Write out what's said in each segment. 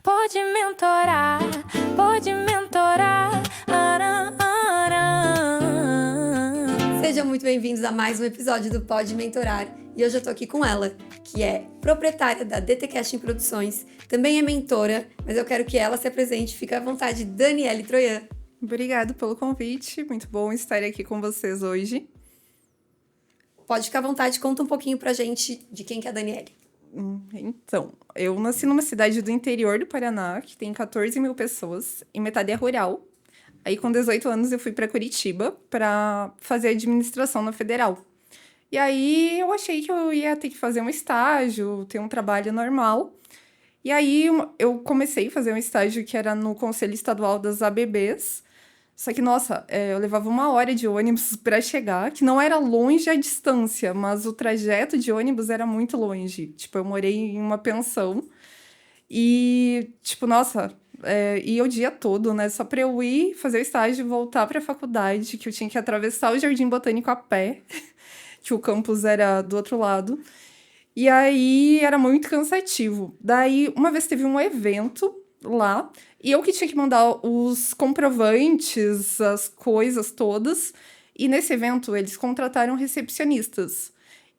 Pode mentorar, pode mentorar. Sejam muito bem-vindos a mais um episódio do Pode Mentorar. E hoje eu tô aqui com ela, que é proprietária da DT Casting Produções, também é mentora, mas eu quero que ela se apresente. Fica à vontade, Daniele Troian. Obrigada pelo convite, muito bom estar aqui com vocês hoje. Pode ficar à vontade, conta um pouquinho pra gente de quem que é a Daniele. Então, eu nasci numa cidade do interior do Paraná, que tem 14 mil pessoas, e metade é rural. Aí, com 18 anos, eu fui para Curitiba para fazer administração na Federal. E aí, eu achei que eu ia ter que fazer um estágio, ter um trabalho normal. E aí, eu comecei a fazer um estágio que era no Conselho Estadual das ABBs. Só que, nossa, eu levava 1 hora de ônibus para chegar, que não era longe a distância, mas o trajeto de ônibus era muito longe. Tipo, eu morei em uma pensão e, tipo, nossa, ia o dia todo, né? Só para eu ir fazer o estágio e voltar para a faculdade, que eu tinha que atravessar o Jardim Botânico a pé, que o campus era do outro lado. E aí era muito cansativo. Daí, uma vez teve um evento lá, e eu que tinha que mandar os comprovantes, as coisas todas. E nesse evento, eles contrataram recepcionistas.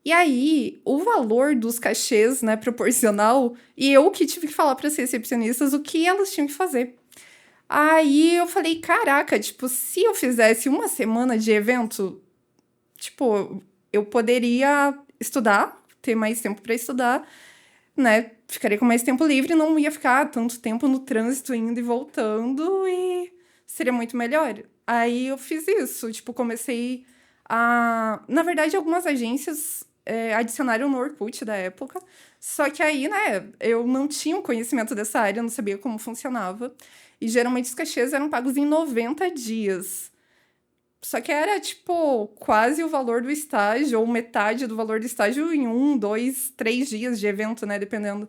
E aí, o valor dos cachês, né, proporcional, e eu que tive que falar para as recepcionistas o que elas tinham que fazer. Aí eu falei, caraca, tipo, se eu fizesse 1 semana de evento, tipo, eu poderia estudar, ter mais tempo para estudar, né? Ficaria com mais tempo livre, não ia ficar tanto tempo no trânsito indo e voltando e seria muito melhor. Aí eu fiz isso, tipo, comecei a... Na verdade, algumas agências adicionaram no Orkut da época, só que aí, né, eu não tinha um conhecimento dessa área, eu não sabia como funcionava, e geralmente os cachês eram pagos em 90 dias. Só que era, tipo, quase o valor do estágio, ou metade do valor do estágio em 1, 2, 3 dias de evento, né? Dependendo.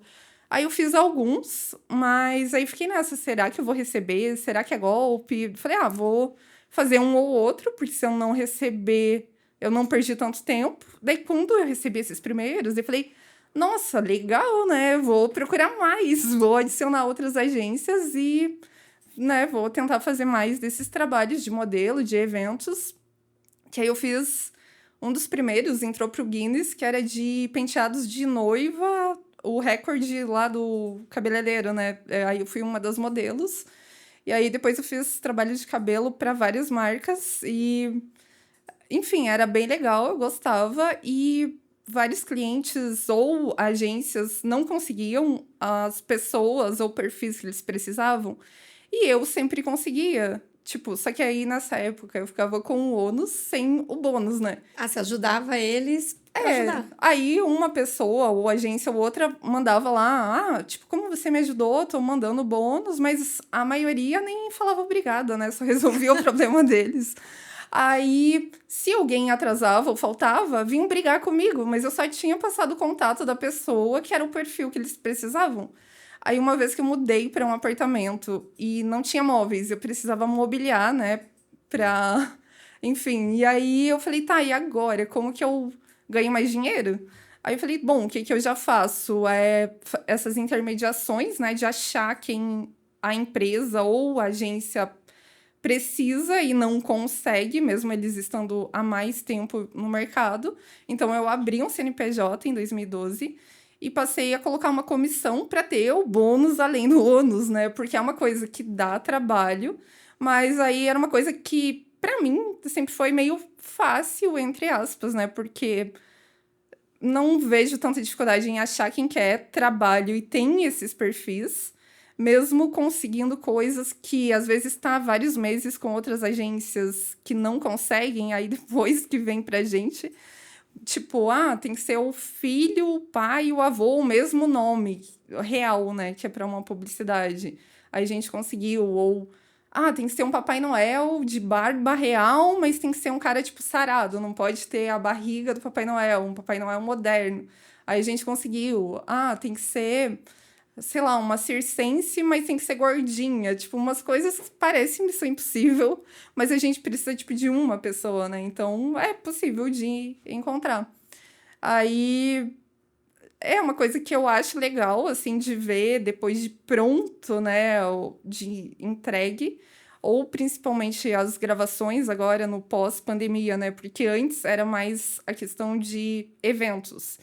Aí eu fiz alguns, mas aí fiquei nessa, será que eu vou receber? Será que é golpe? Falei, vou fazer um ou outro, porque se eu não receber, eu não perdi tanto tempo. Daí, quando eu recebi esses primeiros, eu falei, nossa, legal, né? Vou procurar mais, vou adicionar outras agências e... né, vou tentar fazer mais desses trabalhos de modelo, de eventos. Que aí eu fiz um dos primeiros, entrou pro Guinness, que era de penteados de noiva, o recorde lá do cabeleireiro, né? Aí eu fui uma das modelos. E aí depois eu fiz trabalho de cabelo para várias marcas e, enfim, era bem legal, eu gostava e vários clientes ou agências não conseguiam as pessoas ou perfis que eles precisavam. E eu sempre conseguia. Tipo, só que aí nessa época eu ficava com o ônus sem o bônus, né? Você ajudava eles pra ajudar. Aí uma pessoa, ou agência ou outra, mandava lá, tipo, como você me ajudou, tô mandando bônus, mas a maioria nem falava obrigada, né? Só resolvia o problema deles. Aí, se alguém atrasava ou faltava, vinham brigar comigo, mas eu só tinha passado o contato da pessoa, que era o perfil que eles precisavam. Aí, uma vez que eu mudei para um apartamento e não tinha móveis, eu precisava mobiliar, né, pra... Enfim, e aí eu falei, tá, e agora? Como que eu ganho mais dinheiro? Aí eu falei, bom, o que que eu já faço? Essas intermediações, né, de achar quem a empresa ou a agência precisa e não consegue, mesmo eles estando há mais tempo no mercado. Então, eu abri um CNPJ em 2012 e passei a colocar uma comissão para ter o bônus além do ônus, né? Porque é uma coisa que dá trabalho, mas aí era uma coisa que, para mim, sempre foi meio fácil, entre aspas, né? Porque não vejo tanta dificuldade em achar quem quer trabalho e tem esses perfis, mesmo conseguindo coisas que às vezes está há vários meses com outras agências que não conseguem, aí depois que vem pra gente, tipo, tem que ser o filho, o pai e o avô, o mesmo nome real, né, que é para uma publicidade. Aí a gente conseguiu, ou tem que ser um Papai Noel de barba real, mas tem que ser um cara, tipo, sarado. Não pode ter a barriga do Papai Noel, um Papai Noel moderno. Aí a gente conseguiu. Tem que ser, sei lá, uma circense, mas tem que ser gordinha. Tipo, umas coisas que parecem missão impossível, mas a gente precisa, tipo, de uma pessoa, né? Então, é possível de encontrar. Aí... é uma coisa que eu acho legal, assim, de ver depois de pronto, né, ou de entregue, ou principalmente as gravações agora no pós-pandemia, né, porque antes era mais a questão de eventos,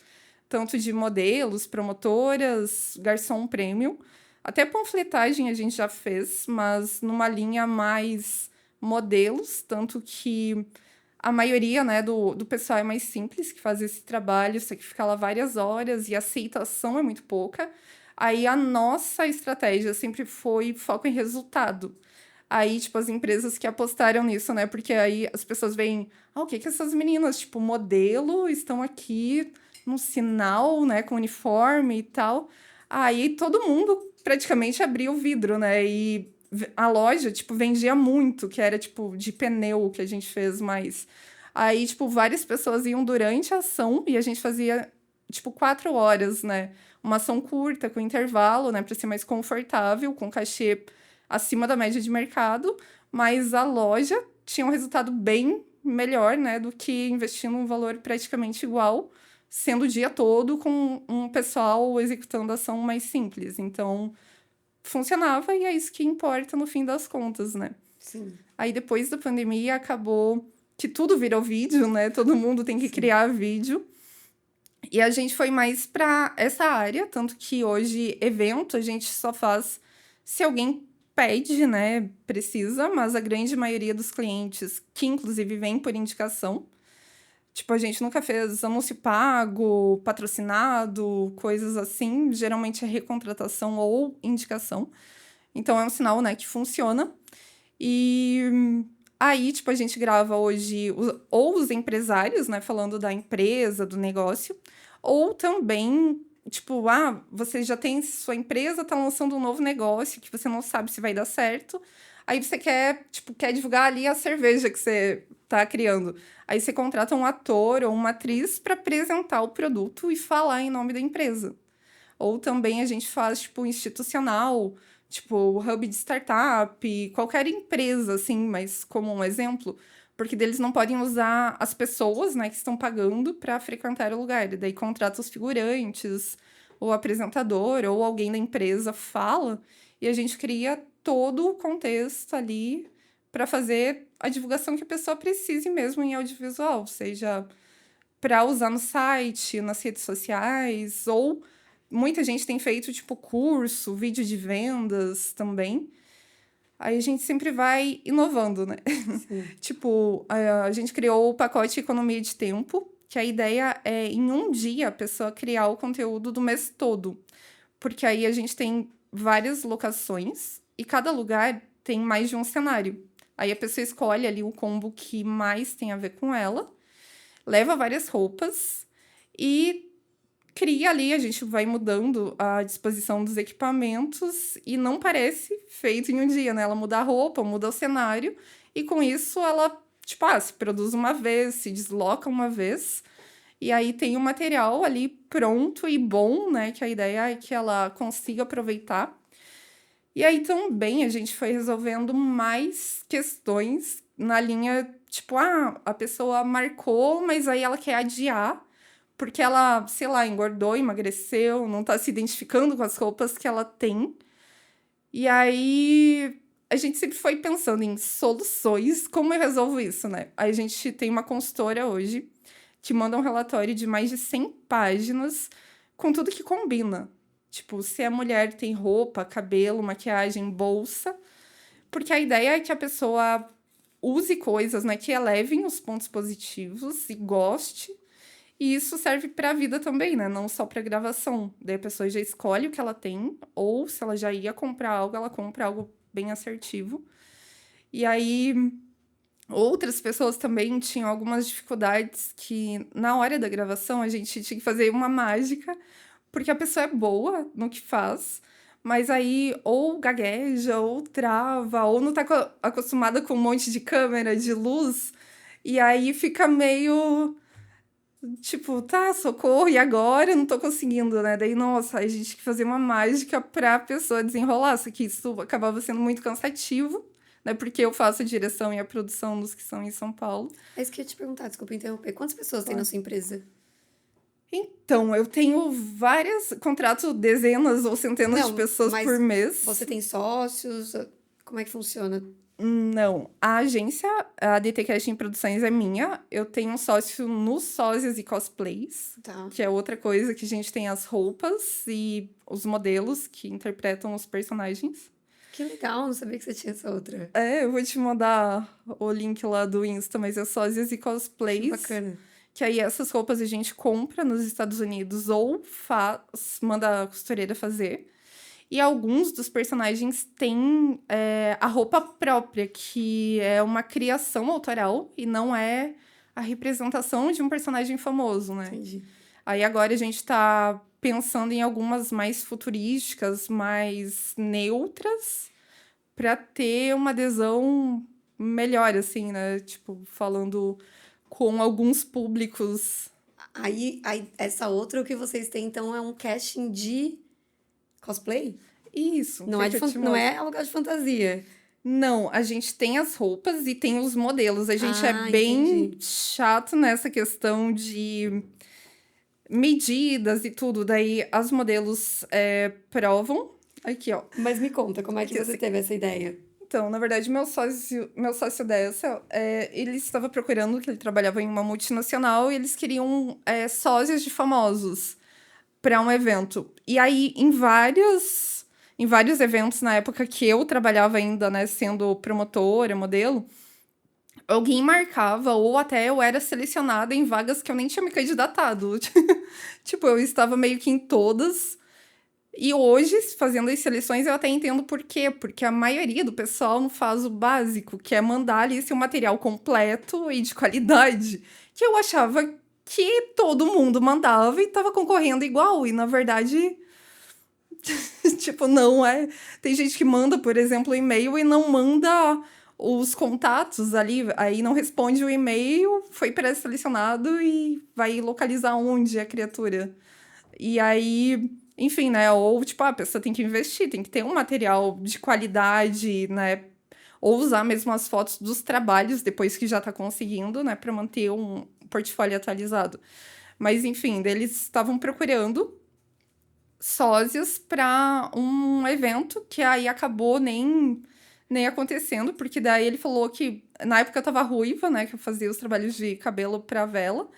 tanto de modelos, promotoras, garçom premium, até panfletagem a gente já fez, mas numa linha mais modelos, tanto que a maioria, né, do pessoal é mais simples que faz esse trabalho, você tem que ficar lá várias horas e a aceitação é muito pouca. Aí a nossa estratégia sempre foi foco em resultado. Aí, tipo, as empresas que apostaram nisso, né? Porque aí as pessoas veem, o que que essas meninas, tipo, modelo, estão aqui num sinal, né, com uniforme e tal. Aí todo mundo praticamente abria o vidro, né? E a loja, tipo, vendia muito, que era, tipo, de pneu que a gente fez, mas... Aí, tipo, várias pessoas iam durante a ação e a gente fazia, tipo, 4 horas, né? Uma ação curta, com intervalo, né? Pra ser mais confortável, com cachê acima da média de mercado, mas a loja tinha um resultado bem melhor, né? Do que investindo um valor praticamente igual, sendo o dia todo com um pessoal executando a ação mais simples. Então, funcionava e é isso que importa no fim das contas, né? Sim. Aí depois da pandemia acabou que tudo virou vídeo, né? Todo mundo tem que criar vídeo. E a gente foi mais para essa área, tanto que hoje evento a gente só faz se alguém pede, né? Precisa, mas a grande maioria dos clientes, que inclusive vem por indicação, tipo, a gente nunca fez anúncio pago, patrocinado, coisas assim. Geralmente é recontratação ou indicação. Então é um sinal, né, que funciona. E aí, tipo, a gente grava hoje ou os empresários, né, falando da empresa, do negócio, ou também, tipo, você já tem sua empresa, tá lançando um novo negócio que você não sabe se vai dar certo. Aí você quer, tipo, quer divulgar ali a cerveja que você tá criando. Aí você contrata um ator ou uma atriz para apresentar o produto e falar em nome da empresa. Ou também a gente faz, tipo, institucional, tipo, hub de startup, qualquer empresa, assim, mas como um exemplo, porque deles não podem usar as pessoas, né, que estão pagando para frequentar o lugar. E daí contrata os figurantes, o apresentador, ou alguém da empresa fala, e a gente cria todo o contexto ali para fazer a divulgação que a pessoa precise mesmo em audiovisual, seja para usar no site, nas redes sociais, ou muita gente tem feito, tipo, curso, vídeo de vendas também. Aí a gente sempre vai inovando, né? Sim. Tipo, a gente criou o pacote Economia de Tempo, que a ideia é, em um dia, a pessoa criar o conteúdo do mês todo. Porque aí a gente tem várias locações e cada lugar tem mais de um cenário. Aí a pessoa escolhe ali o combo que mais tem a ver com ela, leva várias roupas e cria ali, a gente vai mudando a disposição dos equipamentos e não parece feito em um dia, né? Ela muda a roupa, muda o cenário e com isso ela, tipo, se produz uma vez, se desloca uma vez e aí tem o material ali pronto e bom, né? Que a ideia é que ela consiga aproveitar. E aí também a gente foi resolvendo mais questões na linha, tipo, a pessoa marcou, mas aí ela quer adiar porque ela, sei lá, engordou, emagreceu, não tá se identificando com as roupas que ela tem. E aí a gente sempre foi pensando em soluções, como eu resolvo isso, né? Aí a gente tem uma consultora hoje que manda um relatório de mais de 100 páginas com tudo que combina. Tipo, se a mulher tem roupa, cabelo, maquiagem, bolsa, porque a ideia é que a pessoa use coisas, né, que elevem os pontos positivos e goste. E isso serve para a vida também, né? Não só para gravação. Daí a pessoa já escolhe o que ela tem, ou se ela já ia comprar algo, ela compra algo bem assertivo. E aí, outras pessoas também tinham algumas dificuldades que, na hora da gravação, a gente tinha que fazer uma mágica, porque a pessoa é boa no que faz, mas aí ou gagueja, ou trava, ou não tá acostumada com um monte de câmera, de luz, e aí fica meio tipo, tá, socorro, e agora? Eu não tô conseguindo, né? Daí, nossa, a gente tinha que fazer uma mágica pra pessoa desenrolar, só que isso acabava sendo muito cansativo, né? Porque eu faço a direção e a produção dos que são em São Paulo. É isso que eu ia te perguntar, desculpa interromper. Quantas pessoas tem na sua empresa? Então, eu tenho contrato dezenas ou centenas Não, de pessoas mas por mês. Você tem sócios? Como é que funciona? Não, a agência, a DT Casting Produções é minha. Eu tenho um sócio nos sósias e cosplays, Tá. que é outra coisa que a gente tem as roupas e os modelos que interpretam os personagens. Que legal, não sabia que você tinha essa outra. Eu vou te mandar o link lá do Insta, mas é sósias e Que cosplays. bacana. Que aí essas roupas a gente compra nos Estados Unidos ou manda a costureira fazer. E alguns dos personagens têm a roupa própria, que é uma criação autoral e não é a representação de um personagem famoso, né? Entendi. Aí agora a gente tá pensando em algumas mais futurísticas, mais neutras, pra ter uma adesão melhor, assim, né? Tipo, falando com alguns públicos. Aí, essa outra, o que vocês têm, então, é um casting de cosplay? Isso. Não quer é, que eu te não mostre? é aluguel de fantasia. Não, a gente tem as roupas e tem os modelos. A gente é bem Entendi. chato nessa questão de medidas e tudo. Daí, as modelos provam. Aqui, ó. Mas me conta, como é que Aqui, você assim. teve essa ideia? Então, na verdade, meu sócio dessa, ele estava procurando, que ele trabalhava em uma multinacional, e eles queriam sósias de famosos para um evento. E aí, em vários eventos, na época que eu trabalhava ainda, né, sendo promotora, modelo, alguém marcava, ou até eu era selecionada em vagas que eu nem tinha me candidatado. Tipo, eu estava meio que em todas. E hoje, fazendo as seleções, eu até entendo por quê. Porque a maioria do pessoal não faz o básico, que é mandar ali seu material completo e de qualidade. Que eu achava que todo mundo mandava e tava concorrendo igual. E, na verdade, tipo, não é. Tem gente que manda, por exemplo, e-mail e não manda os contatos ali. Aí não responde o e-mail, foi pré-selecionado e vai localizar onde é a criatura. E aí, enfim, né? Ou, tipo, a pessoa tem que investir, tem que ter um material de qualidade, né? Ou usar mesmo as fotos dos trabalhos depois que já tá conseguindo, né? Pra manter um portfólio atualizado. Mas, enfim, eles estavam procurando sósias para um evento que aí acabou nem acontecendo, porque daí ele falou que, na época eu tava ruiva, né? Que eu fazia os trabalhos de cabelo pra vela.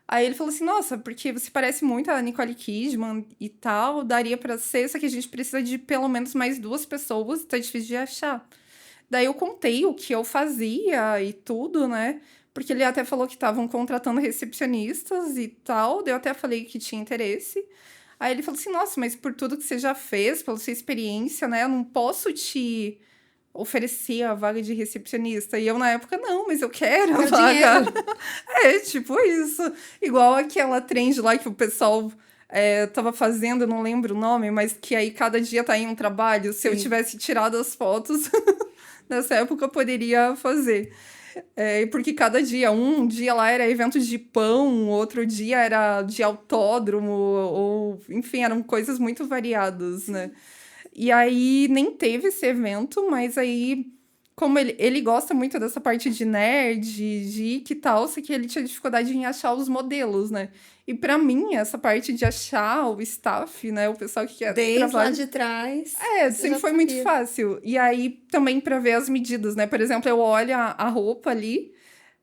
Aí ele falou assim, nossa, porque você parece muito a Nicole Kidman e tal, daria pra ser, só que a gente precisa de pelo menos mais 2 pessoas, tá difícil de achar. Daí eu contei o que eu fazia e tudo, né? Porque ele até falou que estavam contratando recepcionistas e tal, daí eu até falei que tinha interesse. Aí ele falou assim, nossa, mas por tudo que você já fez, pela sua experiência, né, eu não posso te oferecer a vaga de recepcionista. E eu, na época, não, mas eu quero a Quero vaga. dinheiro. Tipo isso. Igual aquela trend lá que o pessoal tava fazendo, eu não lembro o nome, mas que aí cada dia tá em um trabalho. Se eu Sim. tivesse tirado as fotos nessa época, eu poderia fazer. Porque cada dia, um dia lá era evento de pão, outro dia era de autódromo, ou enfim, eram coisas muito variadas, né? E aí nem teve esse evento, mas aí, como ele gosta muito dessa parte de nerd, geek e tal, só que ele tinha dificuldade em achar os modelos, né? E pra mim, essa parte de achar o staff, né? O pessoal que quer Desde lá trabalhar. de trás. você Sempre já foi muito sabia. fácil. E aí, também pra ver as medidas, né? Por exemplo, eu olho a roupa ali,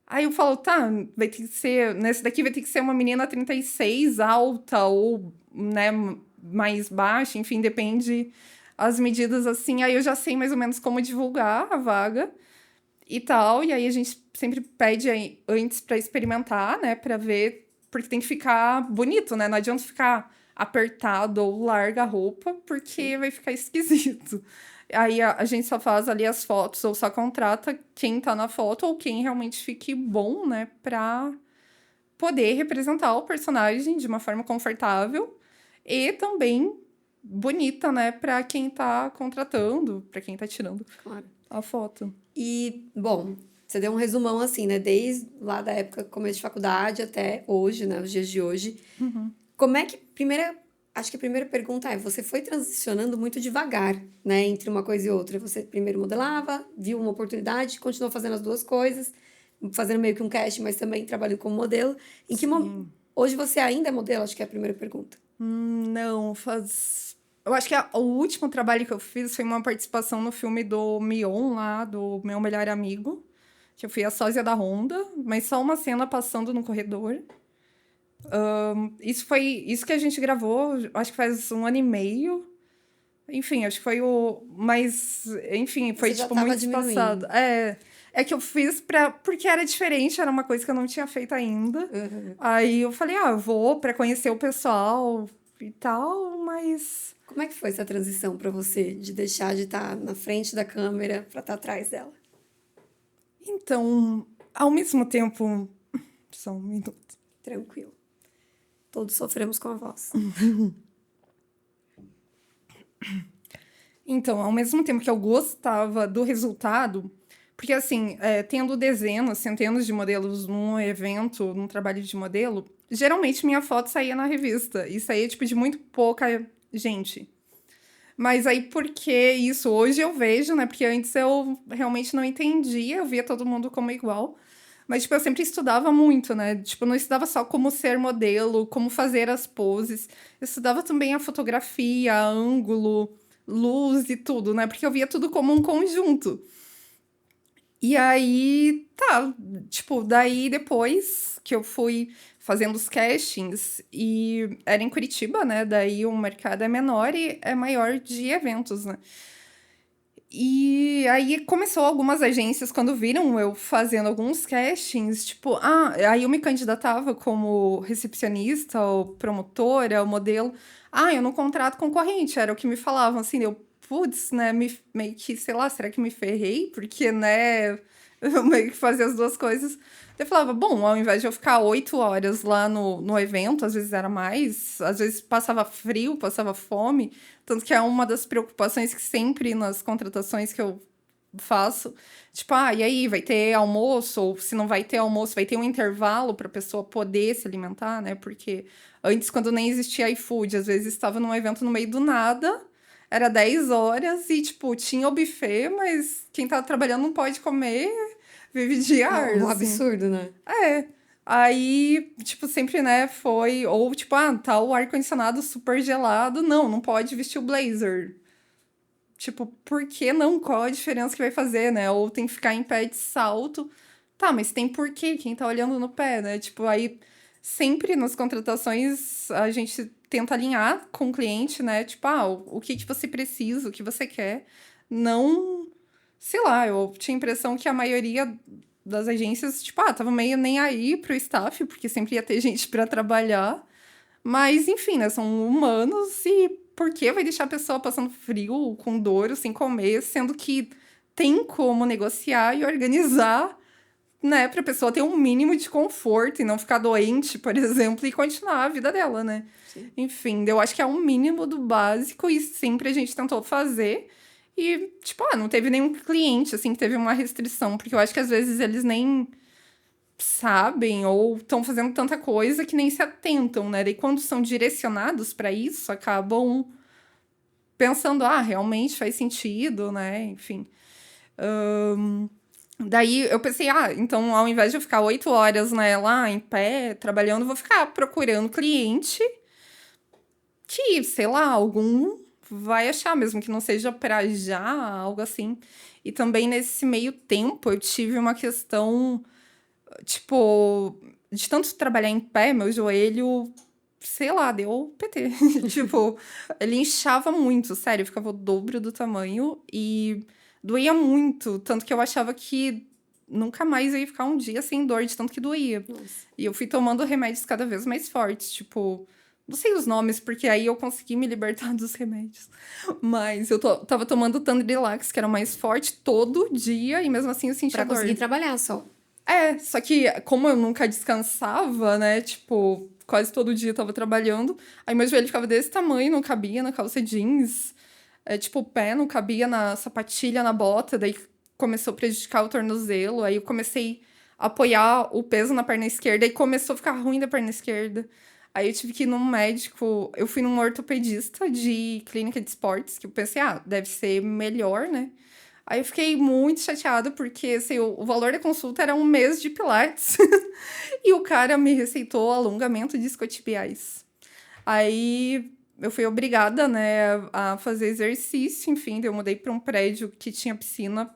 aí eu falo, tá, vai ter que ser... Nesse daqui vai ter que ser uma menina 36, alta, ou, né, mais baixa, enfim, depende as medidas assim. Aí eu já sei mais ou menos como divulgar a vaga e tal. E aí a gente sempre pede antes pra experimentar, né? Pra ver, porque tem que ficar bonito, né? Não adianta ficar apertado ou larga a roupa, porque vai ficar esquisito. Aí a gente só faz ali as fotos ou só contrata quem tá na foto ou quem realmente fique bom, né? Pra poder representar o personagem de uma forma confortável e também bonita, né? Pra quem tá contratando, pra quem tá tirando Claro. a foto. E, bom, você deu um resumão assim, né? Desde lá da época, começo de faculdade até hoje, né? Os dias de hoje. Como é que... Acho que a primeira pergunta é, você foi transicionando muito devagar, né? Entre uma coisa e outra. Você primeiro modelava, viu uma oportunidade, continuou fazendo as duas coisas, fazendo meio que um casting, mas também trabalhando como modelo. Hoje você ainda é modelo? Acho que é a primeira pergunta. Não, faz... Eu acho que o último trabalho que eu fiz foi uma participação no filme do Mion, lá, do Meu Melhor Amigo, que eu fui a sósia da Honda, mas só uma cena passando no corredor. Isso foi isso que a gente gravou, acho que faz 1 ano e meio. Enfim, acho que foi o... Mas, enfim, foi, Você já tipo, tava muito diminuindo. espaçado. É que eu fiz porque era diferente, era uma coisa que eu não tinha feito ainda. Uhum. Aí eu falei, eu vou pra conhecer o pessoal e tal, mas... Como é que foi essa transição pra você, de deixar de estar na frente da câmera pra estar atrás dela? Então, ao mesmo tempo... Só um minuto. Tranquilo. Todos sofremos com a voz. Então, ao mesmo tempo que eu gostava do resultado, porque assim, tendo dezenas, centenas de modelos num evento, num trabalho de modelo, geralmente minha foto saía na revista. E saía, tipo, de muito pouca gente. Mas aí, por que isso? Hoje eu vejo, né? Porque antes eu realmente não entendia, eu via todo mundo como igual. Mas, tipo, eu sempre estudava muito, né? Tipo, eu não estudava só como ser modelo, como fazer as poses. Eu estudava também a fotografia, ângulo, luz e tudo, né? Porque eu via tudo como um conjunto. E aí, tá, tipo, daí depois que eu fui fazendo os castings, e era em Curitiba, né? Daí o mercado é menor e é maior de eventos, né? E aí começou algumas agências, quando viram eu fazendo alguns castings, tipo, aí eu me candidatava como recepcionista, ou promotora, ou modelo. Eu não contrato concorrente, era o que me falavam, assim, eu, putz, né, meio que, sei lá, será que me ferrei? Porque, né, eu meio que fazia as duas coisas. Eu falava, bom, ao invés de eu ficar 8 horas lá no evento, às vezes era mais, às vezes passava frio, passava fome, tanto que é uma das preocupações que sempre nas contratações que eu faço, tipo, e aí, vai ter almoço? Ou se não vai ter almoço, vai ter um intervalo para a pessoa poder se alimentar, né? Porque antes, quando nem existia iFood, às vezes estava num evento no meio do nada, era 10 horas e, tipo, tinha o buffet, mas quem tá trabalhando não pode comer, vive de ar, Um assim. absurdo, né? Aí, tipo, sempre, né, foi... Ou, tipo, tá o ar-condicionado super gelado. Não pode vestir o blazer. Tipo, por que não? Qual a diferença que vai fazer, né? Ou tem que ficar em pé de salto. Tá, mas tem porquê? Quem tá olhando no pé, né? Tipo, aí, sempre nas contratações, a gente tenta alinhar com o cliente, né? Tipo, o que que você precisa, o que você quer. Não... Sei lá, eu tinha a impressão que a maioria das agências, tipo, tava meio nem aí pro staff, porque sempre ia ter gente para trabalhar. Mas, enfim, né, são humanos e por que vai deixar a pessoa passando frio, com dor, sem comer, sendo que tem como negociar e organizar, né, pra pessoa ter um mínimo de conforto e não ficar doente, por exemplo, e continuar a vida dela, né? Sim. Enfim, eu acho que é um mínimo do básico e sempre a gente tentou fazer. E, tipo, não teve nenhum cliente, assim, que teve uma restrição, porque eu acho que às vezes eles nem sabem ou estão fazendo tanta coisa que nem se atentam, né? Daí quando são direcionados para isso, acabam pensando, realmente faz sentido, né? Enfim. Daí eu pensei, então ao invés de eu ficar 8 horas, né, lá em pé, trabalhando, eu vou ficar procurando cliente que, sei lá, algum vai achar, mesmo que não seja pra já, algo assim. E também nesse meio tempo eu tive uma questão, tipo, de tanto trabalhar em pé, meu joelho, sei lá, deu PT. Tipo, ele inchava muito, sério, ficava o dobro do tamanho e doía muito, tanto que eu achava que nunca mais eu ia ficar um dia sem dor, de tanto que doía. Nossa. E eu fui tomando remédios cada vez mais fortes, tipo, não sei os nomes, porque aí eu consegui me libertar dos remédios. Mas eu tava tomando Tandrilax, que era o mais forte, todo dia, e mesmo assim eu sentia Pra dor. conseguir trabalhar só. Só que como eu nunca descansava, né, tipo, quase todo dia eu tava trabalhando, aí meu joelho ficava desse tamanho, não cabia na calça jeans, tipo, o pé não cabia na sapatilha, na bota, daí começou a prejudicar o tornozelo, aí eu comecei a apoiar o peso na perna esquerda e começou a ficar ruim da perna esquerda. Aí eu tive que ir num médico, eu fui num ortopedista de clínica de esportes, que eu pensei, deve ser melhor, né? Aí eu fiquei muito chateada, porque assim, o valor da consulta era 1 mês de Pilates. E o cara me receitou alongamento de isquiotibiais. Aí eu fui obrigada, né, a fazer exercício, enfim, daí eu mudei para um prédio que tinha piscina,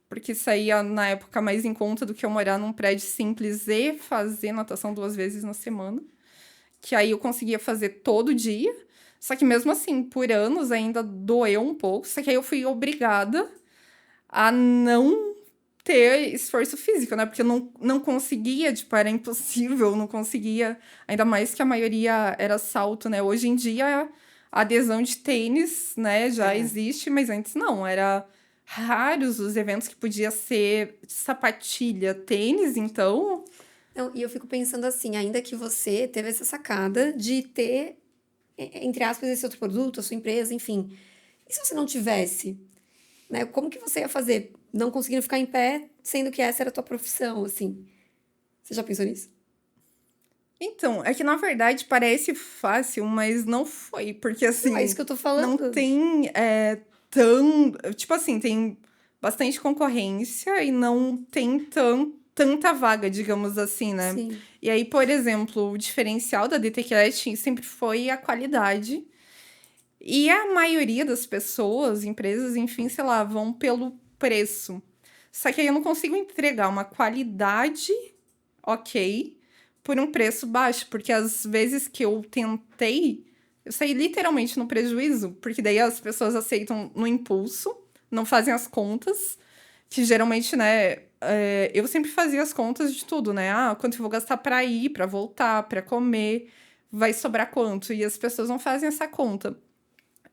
porque saía na época mais em conta do que eu morar num prédio simples e fazer natação 2 vezes na semana. Que aí eu conseguia fazer todo dia. Só que mesmo assim, por anos ainda doeu um pouco. Só que aí eu fui obrigada a não ter esforço físico, né? Porque eu não conseguia, tipo, era impossível, não conseguia. Ainda mais que a maioria era salto, né? Hoje em dia a adesão de tênis, né, já existe, mas antes não, era raros os eventos que podia ser sapatilha, tênis, então. Não, e eu fico pensando assim, ainda que você teve essa sacada de ter, entre aspas, esse outro produto, a sua empresa, enfim. E se você não tivesse, né? Como que você ia fazer? Não conseguindo ficar em pé, sendo que essa era a tua profissão, assim. Você já pensou nisso? Então, é que na verdade parece fácil, mas não foi, porque Não é assim, isso que eu tô não falando. tem tão. Tipo assim, tem bastante concorrência e não tem tanta vaga, digamos assim, né? Sim. E aí, por exemplo, o diferencial da DTCast sempre foi a qualidade. E a maioria das pessoas, empresas, enfim, sei lá, vão pelo preço. Só que aí eu não consigo entregar uma qualidade ok por um preço baixo, porque às vezes que eu tentei, eu saí literalmente no prejuízo, porque daí as pessoas aceitam no impulso, não fazem as contas, que geralmente, né, eu sempre fazia as contas de tudo, né? Ah, quanto eu vou gastar para ir, para voltar, para comer, vai sobrar quanto? E as pessoas não fazem essa conta.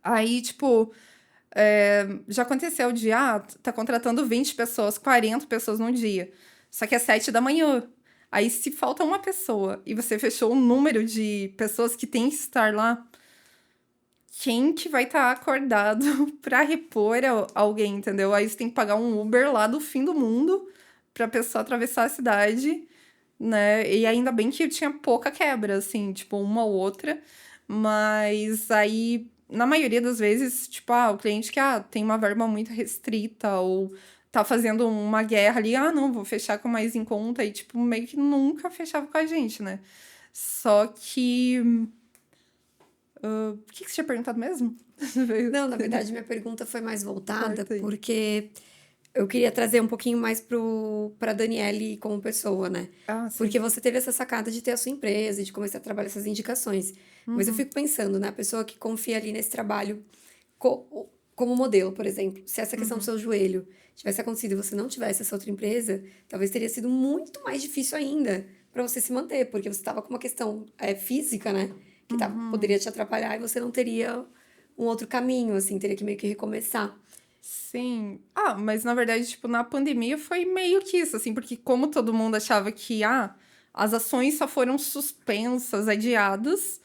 Aí, tipo, já aconteceu de, tá contratando 20 pessoas, 40 pessoas num dia. Só que é 7 da manhã. Aí, se falta uma pessoa e você fechou o número de pessoas que tem que estar lá, quem que vai estar acordado pra repor alguém, entendeu? Aí você tem que pagar um Uber lá do fim do mundo pra pessoa atravessar a cidade, né? E ainda bem que eu tinha pouca quebra, assim, tipo, uma ou outra. Mas aí, na maioria das vezes, tipo, o cliente que tem uma verba muito restrita ou tá fazendo uma guerra ali, não, vou fechar com mais em conta, e, tipo, meio que nunca fechava com a gente, né? Só que. O que você tinha perguntado mesmo? Não, na verdade, minha pergunta foi mais voltada Corta aí. porque eu queria trazer um pouquinho mais pra Daniele como pessoa, né? Ah, sim. Porque você teve essa sacada de ter a sua empresa, de começar a trabalhar essas indicações. Mas eu fico pensando, né? A pessoa que confia ali nesse trabalho como modelo, por exemplo. Se essa questão do seu joelho tivesse acontecido e você não tivesse essa outra empresa, talvez teria sido muito mais difícil ainda para você se manter, porque você estava com uma questão física, né? Que poderia te atrapalhar e você não teria um outro caminho, assim, teria que meio que recomeçar. Sim. Mas na verdade, tipo, na pandemia foi meio que isso, assim, porque como todo mundo achava que, as ações só foram suspensas, adiadas,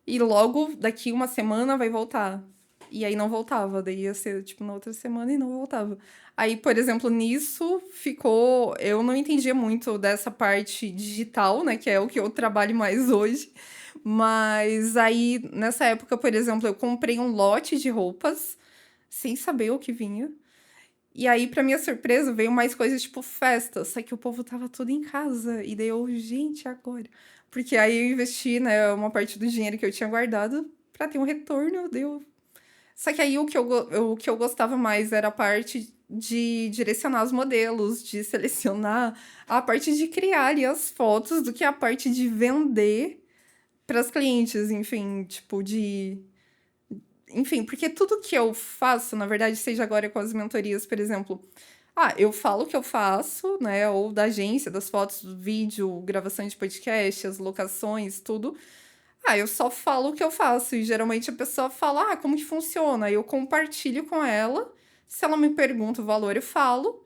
e logo daqui uma semana vai voltar. E aí não voltava, daí ia ser, tipo, na outra semana e não voltava. Aí, por exemplo, nisso ficou... Eu não entendia muito dessa parte digital, né, que é o que eu trabalho mais hoje. Mas aí, nessa época, por exemplo, eu comprei um lote de roupas, sem saber o que vinha. E aí, pra minha surpresa, veio mais coisas tipo festa, só que o povo tava tudo em casa. E daí eu, gente, agora? Porque aí eu investi, né, uma parte do dinheiro que eu tinha guardado pra ter um retorno, deu. Só que aí o que eu gostava mais era a parte de direcionar os modelos, de selecionar, a parte de criar ali as fotos, do que a parte de vender para as clientes, enfim, tipo, enfim, porque tudo que eu faço, na verdade, seja agora com as mentorias, por exemplo, eu falo o que eu faço, né, ou da agência, das fotos, do vídeo, gravação de podcast, as locações, tudo. Eu só falo o que eu faço, e geralmente a pessoa fala, como que funciona? Aí eu compartilho com ela, se ela me pergunta o valor, eu falo.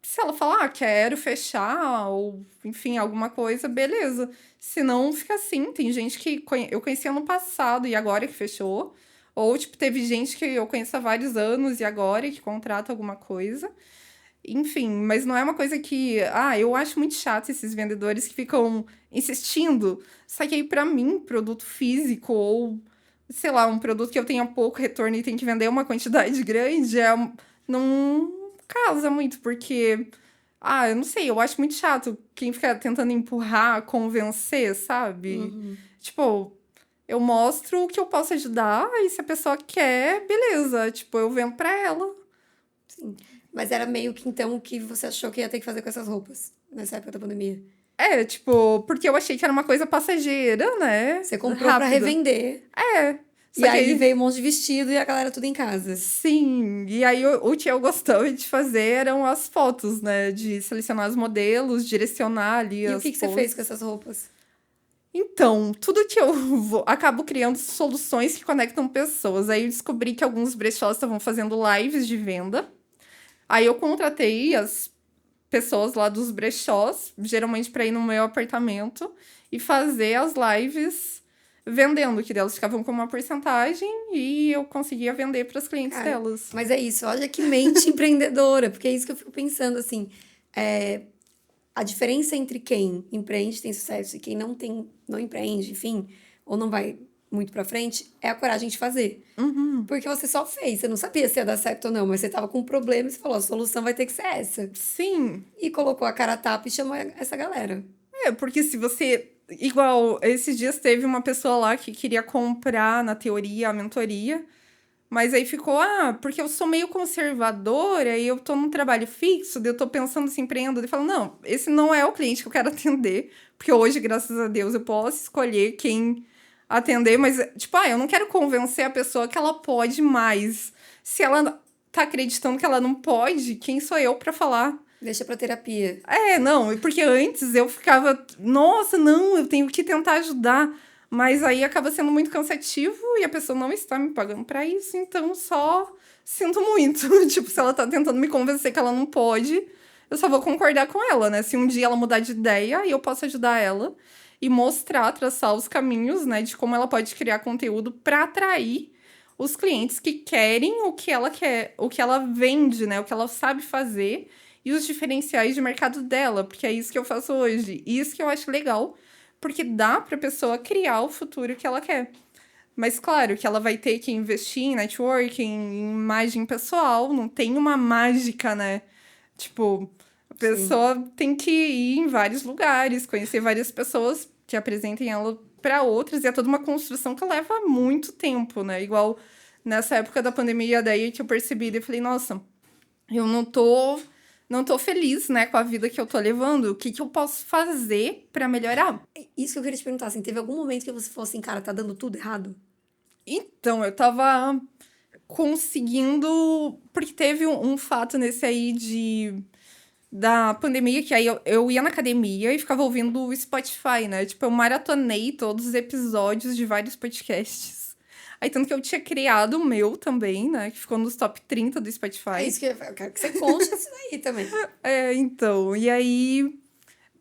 Se ela falar, quero fechar, ou enfim, alguma coisa, beleza. Se não, fica assim. Tem gente que eu conheci ano passado e agora que fechou. Ou, tipo, teve gente que eu conheço há vários anos e agora que contrata alguma coisa. Enfim, mas não é uma coisa que... eu acho muito chato esses vendedores que ficam insistindo. Só que aí, pra mim, produto físico ou, sei lá, um produto que eu tenha pouco retorno e tem que vender uma quantidade grande, não casa muito, porque, eu não sei, eu acho muito chato quem fica tentando empurrar, convencer, sabe? Tipo, eu mostro o que eu posso ajudar, e se a pessoa quer, beleza, tipo, eu vendo pra ela. Sim. Mas era meio que, então, o que você achou que ia ter que fazer com essas roupas nessa época da pandemia? Tipo, porque eu achei que era uma coisa passageira, né? Você comprou pra Rápida. revender. Só E que aí veio um monte de vestido e a galera tudo em casa. Sim, e aí o que eu gostava de fazer eram as fotos, né? De selecionar os modelos, direcionar ali E o as que você poses. fez com essas roupas? Então, tudo que eu acabo criando soluções que conectam pessoas. Aí eu descobri que alguns brechós estavam fazendo lives de venda. Aí eu contratei as pessoas lá dos brechós, geralmente para ir no meu apartamento e fazer as lives vendendo, que elas ficavam com uma porcentagem e eu conseguia vender para as clientes Cara, delas. mas é isso, olha que mente empreendedora, porque é isso que eu fico pensando, assim, a diferença entre quem empreende tem sucesso e quem não tem, não empreende, enfim, ou não vai muito pra frente, é a coragem de fazer. Porque você só fez, você não sabia se ia dar certo ou não, mas você tava com um problema e você falou, a solução vai ter que ser essa. Sim, E colocou a cara a tapa e chamou essa galera. porque se você. Igual, esses dias teve uma pessoa lá que queria comprar, na teoria, a mentoria. Mas aí ficou, porque eu sou meio conservadora e eu tô num trabalho fixo, daí eu tô pensando se empreendo. E falo, não, esse não é o cliente que eu quero atender. Porque hoje, graças a Deus, eu posso escolher quem atender. Mas, tipo, eu não quero convencer a pessoa que ela pode mais. Se ela tá acreditando que ela não pode, quem sou eu pra falar? Deixa pra terapia. Não, porque antes eu ficava, nossa, não, eu tenho que tentar ajudar. Mas aí acaba sendo muito cansativo e a pessoa não está me pagando pra isso, então só sinto muito. Tipo, se ela tá tentando me convencer que ela não pode, eu só vou concordar com ela, né? Se um dia ela mudar de ideia, aí eu posso ajudar ela e mostrar, traçar os caminhos, né, de como ela pode criar conteúdo pra atrair os clientes que querem o que ela quer, o que ela vende, né, o que ela sabe fazer e os diferenciais de mercado dela, porque é isso que eu faço hoje. E isso que eu acho legal, porque dá pra pessoa criar o futuro que ela quer. Mas claro que ela vai ter que investir em networking, em imagem pessoal, não tem uma mágica, né? Tipo, a pessoa tem que ir em vários lugares, conhecer várias pessoas que apresentem ela para outras, e é toda uma construção que leva muito tempo, né? Igual nessa época da pandemia, daí que eu percebi, daí eu falei, nossa, eu não tô feliz, né, com a vida que eu tô levando. O que eu posso fazer pra melhorar? Isso que eu queria te perguntar, assim, teve algum momento que você falou assim, cara, tá dando tudo errado? Então, eu tava conseguindo. Porque teve um fato nesse aí da pandemia, que aí eu ia na academia e ficava ouvindo o Spotify, né? Tipo, eu maratonei todos os episódios de vários podcasts. Aí, tanto que eu tinha criado o meu também, né? Que ficou nos top 30 do Spotify. É isso que eu quero que você conte isso daí também. Então, e aí.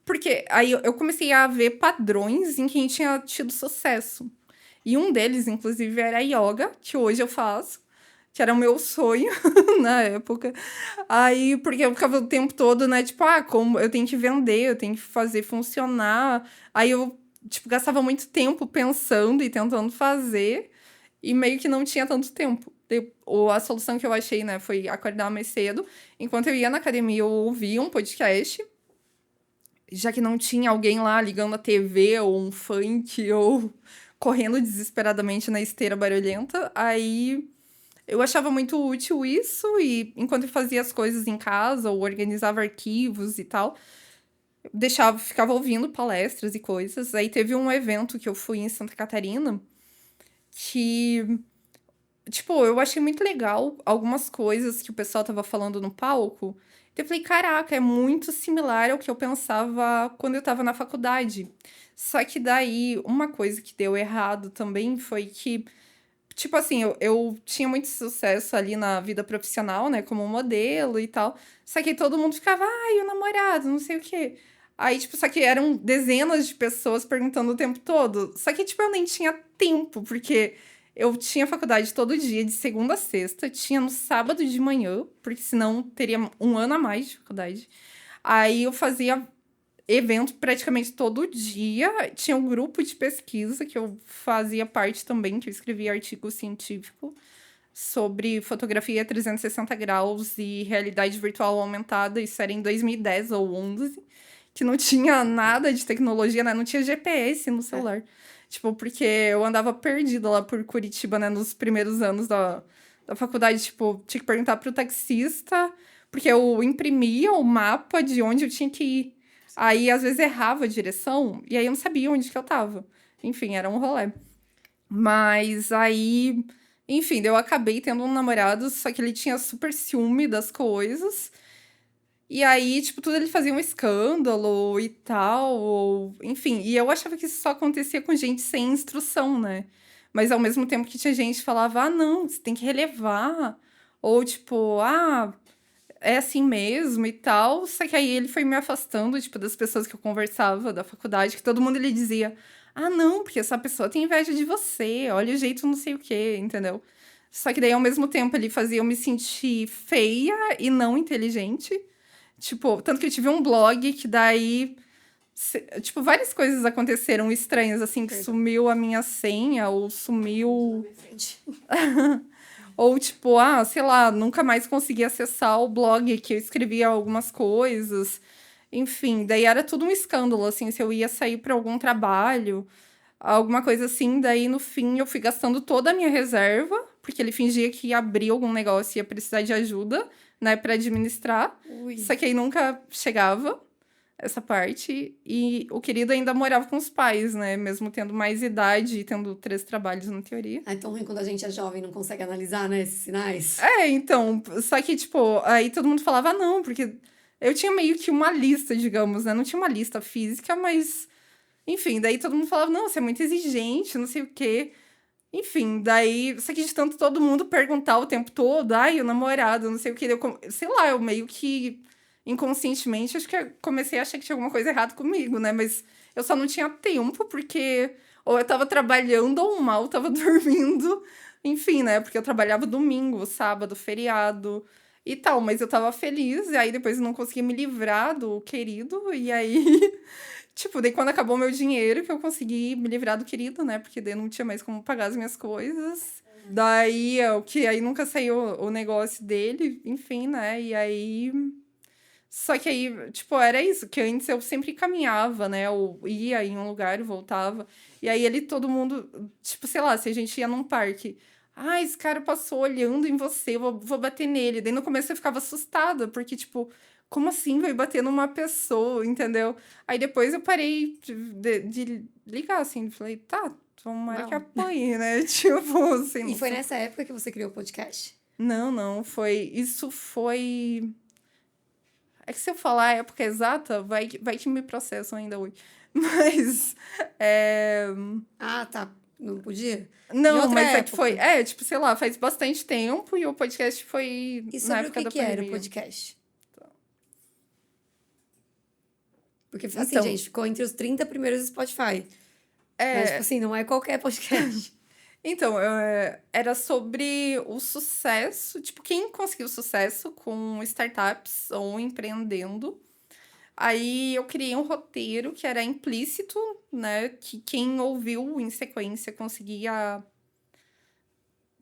Porque aí eu comecei a ver padrões em quem tinha tido sucesso. E um deles, inclusive, era yoga, que hoje eu faço, que era o meu sonho na época. Aí, porque eu ficava o tempo todo, né, tipo, como eu tenho que vender, eu tenho que fazer funcionar. Aí eu, tipo, gastava muito tempo pensando e tentando fazer, e meio que não tinha tanto tempo. A solução que eu achei, né, foi acordar mais cedo. Enquanto eu ia na academia, eu ouvia um podcast, já que não tinha alguém lá ligando a TV ou um funk ou correndo desesperadamente na esteira barulhenta. Aí eu achava muito útil isso, e enquanto eu fazia as coisas em casa ou organizava arquivos e tal, eu ficava ouvindo palestras e coisas. Aí teve um evento que eu fui em Santa Catarina que, tipo, eu achei muito legal algumas coisas que o pessoal tava falando no palco. Eu falei, caraca, é muito similar ao que eu pensava quando eu tava na faculdade. Só que daí, uma coisa que deu errado também foi que, tipo assim, eu tinha muito sucesso ali na vida profissional, né, como modelo e tal. Só que todo mundo ficava, ai, o namorado, não sei o quê. Aí, tipo, só que eram dezenas de pessoas perguntando o tempo todo. Só que, tipo, eu nem tinha tempo, porque eu tinha faculdade todo dia, de segunda a sexta. Tinha no sábado de manhã, porque senão teria um ano a mais de faculdade. Aí eu fazia evento praticamente todo dia. Tinha um grupo de pesquisa que eu fazia parte também, que eu escrevia artigo científico sobre fotografia 360 graus e realidade virtual aumentada. Isso era em 2010 ou 11, que não tinha nada de tecnologia, né? Não tinha GPS no celular. Tipo, porque eu andava perdida lá por Curitiba, né? Nos primeiros anos da faculdade, tipo, tinha que perguntar pro taxista, porque eu imprimia o mapa de onde eu tinha que ir. Aí, às vezes, errava a direção, e aí eu não sabia onde que eu tava. Enfim, era um rolê. Mas aí, enfim, daí eu acabei tendo um namorado, só que ele tinha super ciúme das coisas. E aí, tipo, tudo ele fazia um escândalo e tal, enfim. E eu achava que isso só acontecia com gente sem instrução, né? Mas ao mesmo tempo que tinha gente que falava, ah, não, você tem que relevar. Ou tipo, ah, é assim mesmo e tal. Só que aí ele foi me afastando, tipo, das pessoas que eu conversava da faculdade, que todo mundo ele dizia, ah, não, porque essa pessoa tem inveja de você, olha o jeito não sei o quê, entendeu? Só que daí, ao mesmo tempo, ele fazia eu me sentir feia e não inteligente. Tipo, tanto que eu tive um blog que daí... Tipo, várias coisas aconteceram estranhas, assim, que sumiu a minha senha, ou sumiu... Ou, tipo, ah, sei lá, nunca mais consegui acessar o blog que eu escrevia algumas coisas. Enfim, daí era tudo um escândalo, assim, se eu ia sair para algum trabalho, alguma coisa assim. Daí, no fim, eu fui gastando toda a minha reserva, porque ele fingia que ia abrir algum negócio e ia precisar de ajuda, né, para administrar. Ui. Só que aí nunca chegava essa parte. E o querido ainda morava com os pais, né, mesmo tendo mais idade e tendo 3 trabalhos, na teoria. É tão ruim quando a gente é jovem e não consegue analisar, né, esses sinais. É, então, só que, tipo, aí todo mundo falava, ah, não, porque eu tinha meio que uma lista, digamos, né? Não tinha uma lista física, mas, enfim, daí todo mundo falava, não, você é muito exigente, não sei o quê. Enfim, daí, só que de tanto todo mundo perguntar o tempo todo, ai, o namorado, não sei o quê, sei lá, eu meio que inconscientemente acho que eu comecei a achar que tinha alguma coisa errada comigo, né? Mas eu só não tinha tempo, porque ou eu tava trabalhando ou mal tava dormindo. Enfim, né? Porque eu trabalhava domingo, sábado, feriado e tal, mas eu tava feliz, e aí depois eu não conseguia me livrar do querido, e aí, tipo, daí quando acabou meu dinheiro que eu consegui me livrar do querido, né? Porque daí não tinha mais como pagar as minhas coisas. Daí, o que aí nunca saiu o negócio dele, enfim, né? E aí. Só que aí, tipo, era isso, que antes eu sempre caminhava, né? Eu ia em um lugar e voltava. E aí todo mundo, tipo, sei lá, se a gente ia num parque. Ah, esse cara passou olhando em você, vou bater nele. Daí no começo eu ficava assustada, porque, tipo, como assim vai bater numa pessoa, entendeu? Aí depois eu parei de ligar, assim, falei, tá, tomara Não. que apanhe, né? Tipo, assim. E foi nessa época que você criou o podcast? Não, foi. Isso foi. É que se eu falar a época exata, vai que me processam ainda hoje. Mas. Ah, tá. Não podia? Em Não, outra mas é que época. foi. Tipo, sei lá, faz bastante tempo e o podcast foi E na sobre o época que da que era o pandemia. podcast? Porque, assim, Então, gente, ficou entre os 30 primeiros do Spotify. Mas, tipo assim, não é qualquer podcast. Então, era sobre o sucesso, tipo, quem conseguiu sucesso com startups ou empreendendo. Aí eu criei um roteiro que era implícito, né? Que quem ouviu em sequência conseguia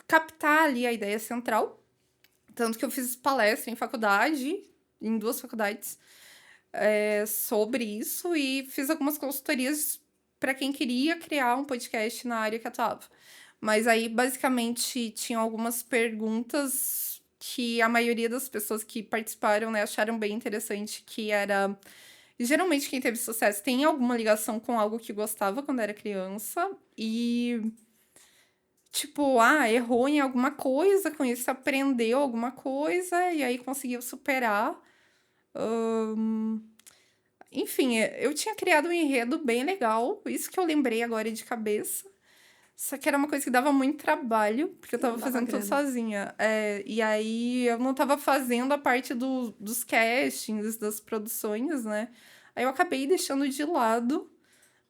captar ali a ideia central. Tanto que eu fiz palestra em faculdade, em 2 faculdades, sobre isso, e fiz algumas consultorias para quem queria criar um podcast na área que eu atuava. Mas aí, basicamente, tinham algumas perguntas que a maioria das pessoas que participaram, né, acharam bem interessante, que era... Geralmente, quem teve sucesso tem alguma ligação com algo que gostava quando era criança, e... Tipo, errou em alguma coisa, com isso aprendeu alguma coisa, e aí conseguiu superar. Enfim, eu tinha criado um enredo bem legal, isso que eu lembrei agora de cabeça. Só que era uma coisa que dava muito trabalho, porque eu Não tava dava fazendo tudo grana. sozinha. E aí eu não tava fazendo a parte dos castings, das produções, né? Aí eu acabei deixando de lado.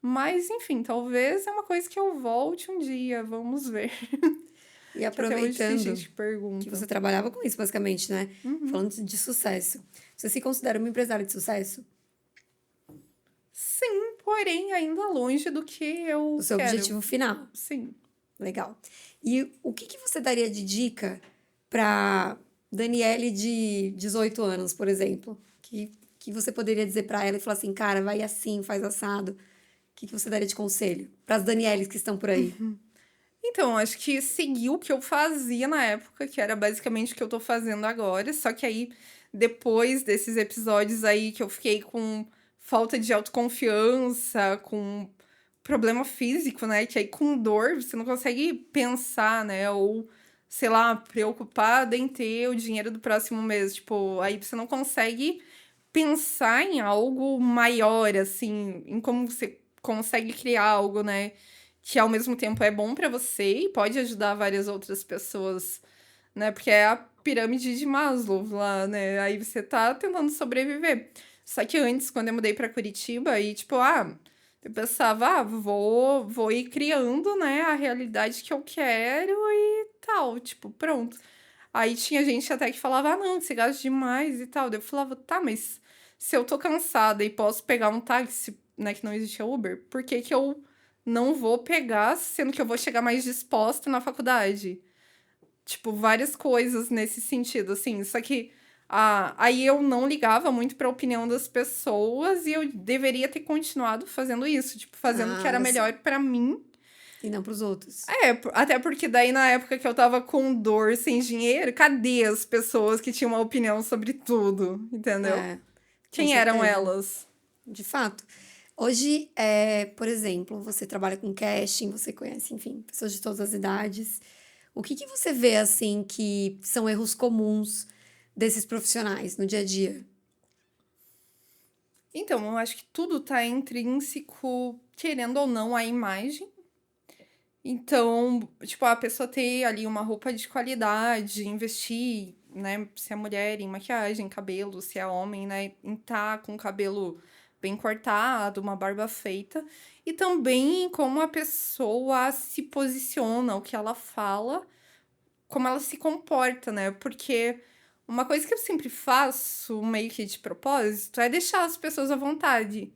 Mas, enfim, talvez é uma coisa que eu volte um dia, vamos ver. E Que até hoje tem aproveitando gente que que pergunta. você trabalhava com isso, basicamente, né? Uhum. Falando de sucesso. Você se considera uma empresária de sucesso? Sim, porém ainda longe do que eu O seu quero. objetivo final. Sim. Legal. E o que você daria de dica para Daniele de 18 anos, por exemplo? Que você poderia dizer para ela e falar assim, cara, vai assim, faz assado. O que você daria de conselho para as Danieles que estão por aí? Então, acho que seguir o que eu fazia na época, que era basicamente o que eu tô fazendo agora, só que aí, depois desses episódios aí que eu fiquei com falta de autoconfiança, com problema físico, né? Que aí com dor você não consegue pensar, né? Ou, sei lá, preocupada em ter o dinheiro do próximo mês. Tipo, aí você não consegue pensar em algo maior, assim, em como você consegue criar algo, né? Que ao mesmo tempo é bom pra você e pode ajudar várias outras pessoas, né? Porque é a pirâmide de Maslow lá, né? Aí você tá tentando sobreviver. Só que antes, quando eu mudei pra Curitiba, aí, tipo, eu pensava, vou ir criando, né, a realidade que eu quero e tal, tipo, pronto. Aí tinha gente até que falava, não, você gasta demais e tal. Daí eu falava, tá, mas se eu tô cansada e posso pegar um táxi, né, que não existia Uber, por que que eu não vou pegar, sendo que eu vou chegar mais disposta na faculdade? Tipo, várias coisas nesse sentido, assim. Só que aí eu não ligava muito pra opinião das pessoas e eu deveria ter continuado fazendo isso, tipo, fazendo o que era Você... melhor pra mim. E não para os outros. Até porque daí na época que eu tava com dor, sem dinheiro, cadê as pessoas que tinham uma opinião sobre tudo, entendeu? É, com Quem eram certeza. elas? De fato. Hoje, por exemplo, você trabalha com casting, você conhece, enfim, pessoas de todas as idades. O que você vê, assim, que são erros comuns desses profissionais no dia a dia? Então, eu acho que tudo tá intrínseco, querendo ou não, à imagem. Então, tipo, a pessoa ter ali uma roupa de qualidade, investir, né, se é mulher em maquiagem, cabelo, se é homem, né, em tá com o cabelo bem cortado, uma barba feita, e também como a pessoa se posiciona, o que ela fala, como ela se comporta, né? Porque uma coisa que eu sempre faço, meio que de propósito, é deixar as pessoas à vontade.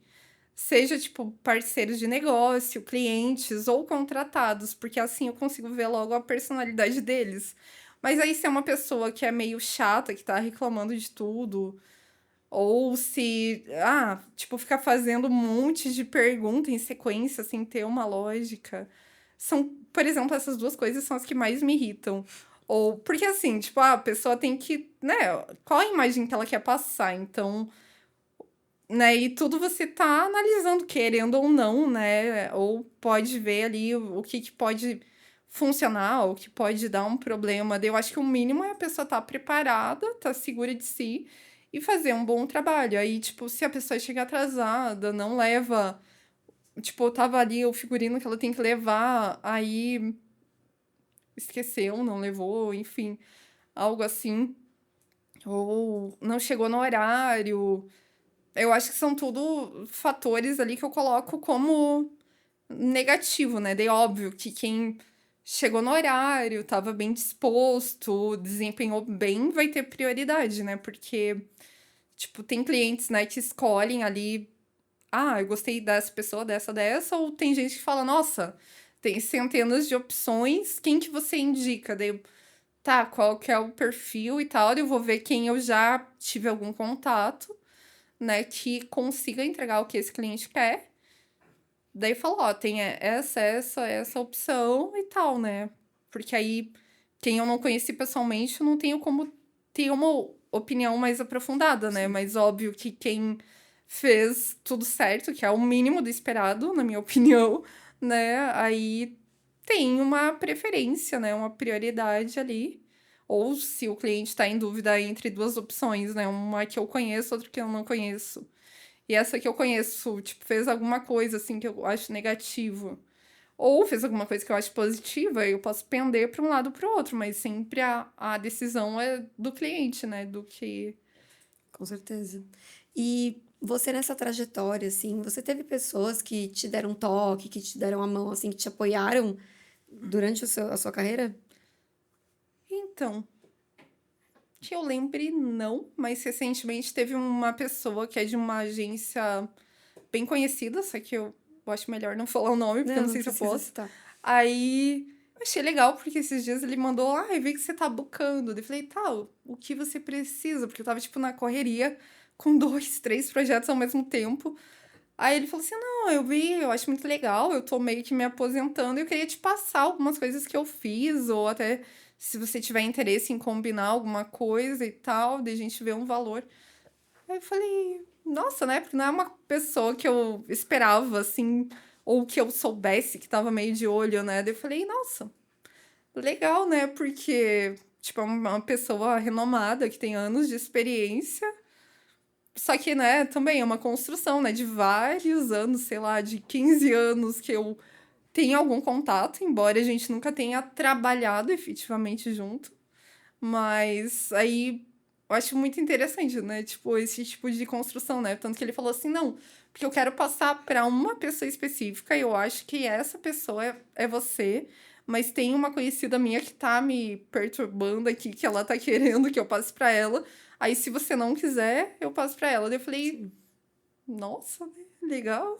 Seja, tipo, parceiros de negócio, clientes ou contratados, porque assim eu consigo ver logo a personalidade deles. Mas aí, se é uma pessoa que é meio chata, que tá reclamando de tudo, ou se, tipo, ficar fazendo um monte de perguntas em sequência, sem ter uma lógica. São, por exemplo, essas duas coisas são as que mais me irritam. Ou, porque assim, tipo, a pessoa tem que, né, qual a imagem que ela quer passar? Então, né? E tudo você tá analisando, querendo ou não, né? Ou pode ver ali o que pode funcionar, o que pode dar um problema. Daí eu acho que o mínimo é a pessoa estar preparada, tá segura de si e fazer um bom trabalho. Aí, tipo, se a pessoa chega atrasada, não leva. Tipo, tava ali o figurino que ela tem que levar, aí esqueceu, não levou, enfim, algo assim. Ou não chegou no horário. Eu acho que são tudo fatores ali que eu coloco como negativo, né? Daí, óbvio que quem chegou no horário, estava bem disposto, desempenhou bem, vai ter prioridade, né? Porque, tipo, tem clientes, né, que escolhem ali, eu gostei dessa pessoa, dessa, ou tem gente que fala, nossa, tem centenas de opções, quem que você indica? Daí, tá, qual que é o perfil e tal, eu vou ver quem eu já tive algum contato, né, que consiga entregar o que esse cliente quer. Daí falou, ó, tem essa opção e tal, né? Porque aí, quem eu não conheci pessoalmente, eu não tenho como ter uma opinião mais aprofundada, né? Mas óbvio que quem fez tudo certo, que é o mínimo do esperado, na minha opinião, né? Aí tem uma preferência, né? Uma prioridade ali. Ou se o cliente está em dúvida entre duas opções, né? Uma que eu conheço, outra que eu não conheço. E essa que eu conheço, tipo, fez alguma coisa assim que eu acho negativo. Ou fez alguma coisa que eu acho positiva, eu posso pender para um lado ou para o outro, mas sempre a decisão é do cliente, né? Do que. Com certeza. E você nessa trajetória, assim, você teve pessoas que te deram um toque, que te deram a mão, assim, que te apoiaram durante a sua carreira? Então, que eu lembre, não, mas recentemente teve uma pessoa que é de uma agência bem conhecida, só que eu acho melhor não falar o nome, porque eu Não, não não sei se eu precisa posso. citar. Aí Achei legal, porque esses dias ele mandou, eu vi que você tá bookando. Eu falei, tá, o que você precisa? Porque eu tava, tipo, na correria, com 2, 3 projetos ao mesmo tempo. Aí ele falou assim, não, eu vi, eu acho muito legal, eu tô meio que me aposentando e eu queria te passar algumas coisas que eu fiz, ou até se você tiver interesse em combinar alguma coisa e tal, de a gente ver um valor. Aí eu falei, nossa, né? Porque não é uma pessoa que eu esperava, assim, ou que eu soubesse que tava meio de olho, né? Daí eu falei, nossa, legal, né? Porque, tipo, é uma pessoa renomada que tem anos de experiência. Só que, né, também é uma construção, né, de vários anos, sei lá, de 15 anos que eu tenho algum contato, embora a gente nunca tenha trabalhado efetivamente junto. Mas aí eu acho muito interessante, né? Tipo, esse tipo de construção, né? Tanto que ele falou assim, não, porque eu quero passar para uma pessoa específica e eu acho que essa pessoa é você, mas tem uma conhecida minha que tá me perturbando aqui, que ela tá querendo que eu passe para ela. Aí, se você não quiser, eu passo para ela. Daí eu falei, nossa, né? Legal.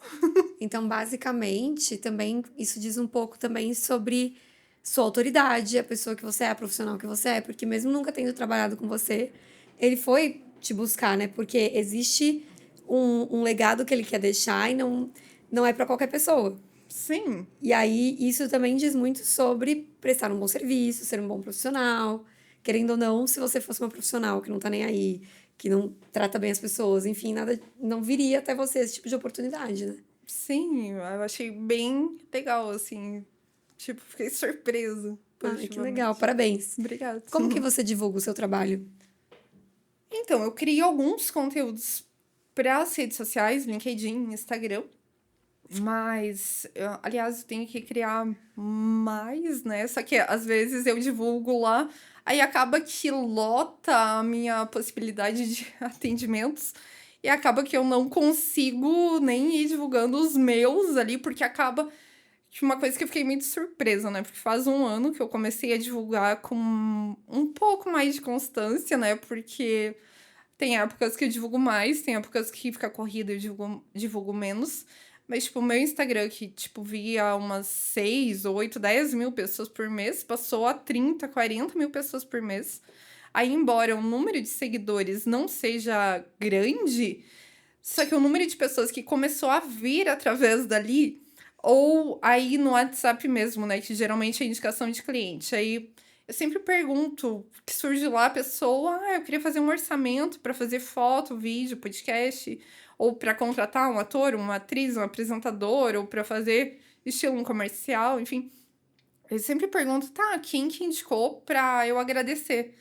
Então, basicamente, também isso diz um pouco também sobre sua autoridade, a pessoa que você é, a profissional que você é, porque mesmo nunca tendo trabalhado com você, ele foi te buscar, né? Porque existe um legado que ele quer deixar e não é para qualquer pessoa. Sim. E aí, isso também diz muito sobre prestar um bom serviço, ser um bom profissional. Querendo ou não, se você fosse uma profissional que não tá nem aí, que não trata bem as pessoas, enfim, nada, não viria até você esse tipo de oportunidade, né? Sim, eu achei bem legal, assim. Tipo, fiquei surpresa, Ai, que legal, positivamente. parabéns. Obrigada. Como que você divulga o seu trabalho? Então, eu crio alguns conteúdos para as redes sociais, LinkedIn, Instagram. Mas, aliás, eu tenho que criar mais, né? Só que às vezes eu divulgo lá, aí acaba que lota a minha possibilidade de atendimentos e acaba que eu não consigo nem ir divulgando os meus ali, porque acaba que uma coisa que eu fiquei muito surpresa, né? Porque faz um ano que eu comecei a divulgar com um pouco mais de constância, né? Porque tem épocas que eu divulgo mais, tem épocas que fica corrida e eu divulgo menos. Mas, tipo, o meu Instagram, que, tipo, via umas 6, 8, 10 mil pessoas por mês, passou a 30, 40 mil pessoas por mês. Aí, embora o número de seguidores não seja grande, só que o número de pessoas que começou a vir através dali, ou aí no WhatsApp mesmo, né? Que geralmente é indicação de cliente. Aí eu sempre pergunto, que surge lá a pessoa, eu queria fazer um orçamento para fazer foto, vídeo, podcast, ou para contratar um ator, uma atriz, um apresentador, ou para fazer estilo um comercial, enfim. Eu sempre pergunto, tá, quem que indicou pra eu agradecer?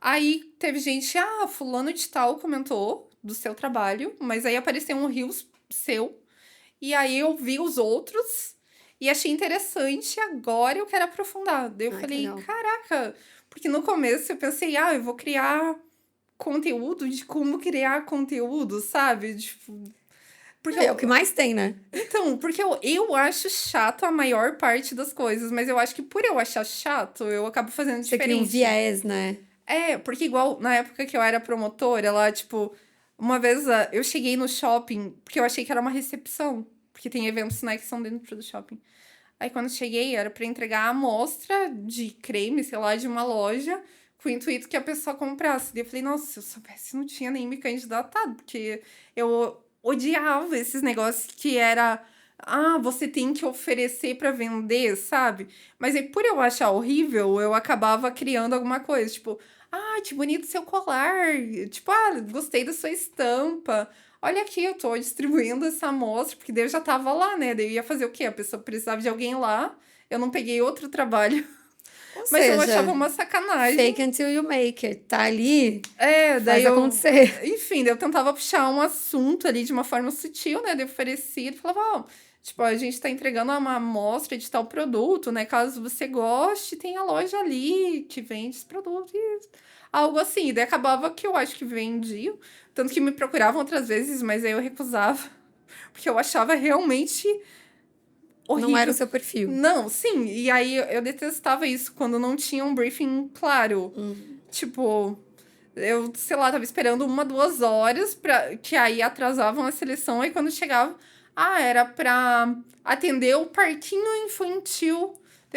Aí teve gente, fulano de tal comentou do seu trabalho, mas aí apareceu um Reels seu, e aí eu vi os outros e achei interessante, agora eu quero aprofundar. Daí eu Ai, que falei, legal. caraca, porque no começo eu pensei, eu vou criar conteúdo de como criar conteúdo, sabe? Tipo, porque É o que mais tem, né? então, porque eu acho chato a maior parte das coisas, mas eu acho que por eu achar chato, eu acabo fazendo Você cria um diferente. viés, né? É, porque igual na época que eu era promotora, lá, tipo, uma vez eu cheguei no shopping, porque eu achei que era uma recepção, porque tem eventos, né, que são dentro do shopping. Aí quando eu cheguei, era pra entregar a amostra de creme, sei lá, de uma loja, com o intuito que a pessoa comprasse. Daí eu falei, nossa, se eu soubesse, não tinha nem me candidatado, porque eu odiava esses negócios que era, você tem que oferecer pra vender, sabe? Mas aí, por eu achar horrível, eu acabava criando alguma coisa, tipo, que bonito seu colar, tipo, gostei da sua estampa. Olha aqui, eu tô distribuindo essa amostra, porque daí eu já tava lá, né? Daí eu ia fazer o quê? A pessoa precisava de alguém lá, eu não peguei outro trabalho. Ou Mas eu seja, achava uma sacanagem. fake until you make it. Tá ali, Daí faz acontecer. Enfim, daí eu tentava puxar um assunto ali de uma forma sutil, né? Daí eu oferecia e falava, tipo, a gente tá entregando uma amostra de tal produto, né? Caso você goste, tem a loja ali que vende esse produto e algo assim. Daí acabava que eu acho que vendiam. Tanto que me procuravam outras vezes, mas aí eu recusava. Porque eu achava realmente horrível. Não era o seu perfil. Não, sim. E aí eu detestava isso quando não tinha um briefing claro. Tipo, eu, sei lá, tava esperando 1, 2 horas que aí atrasavam a seleção. Aí quando chegava, era pra atender o parquinho infantil.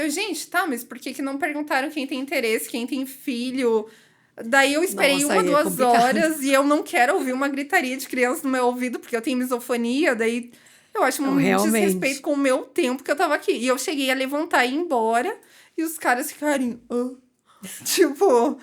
Gente, tá, mas por que que não perguntaram quem tem interesse, quem tem filho? Daí eu esperei Nossa, uma, aí é 2 complicado. horas e eu não quero ouvir uma gritaria de criança no meu ouvido, porque eu tenho misofonia, daí eu acho Não, um realmente. desrespeito com o meu tempo que eu tava aqui. E eu cheguei a levantar e ir embora, e os caras ficarem, tipo,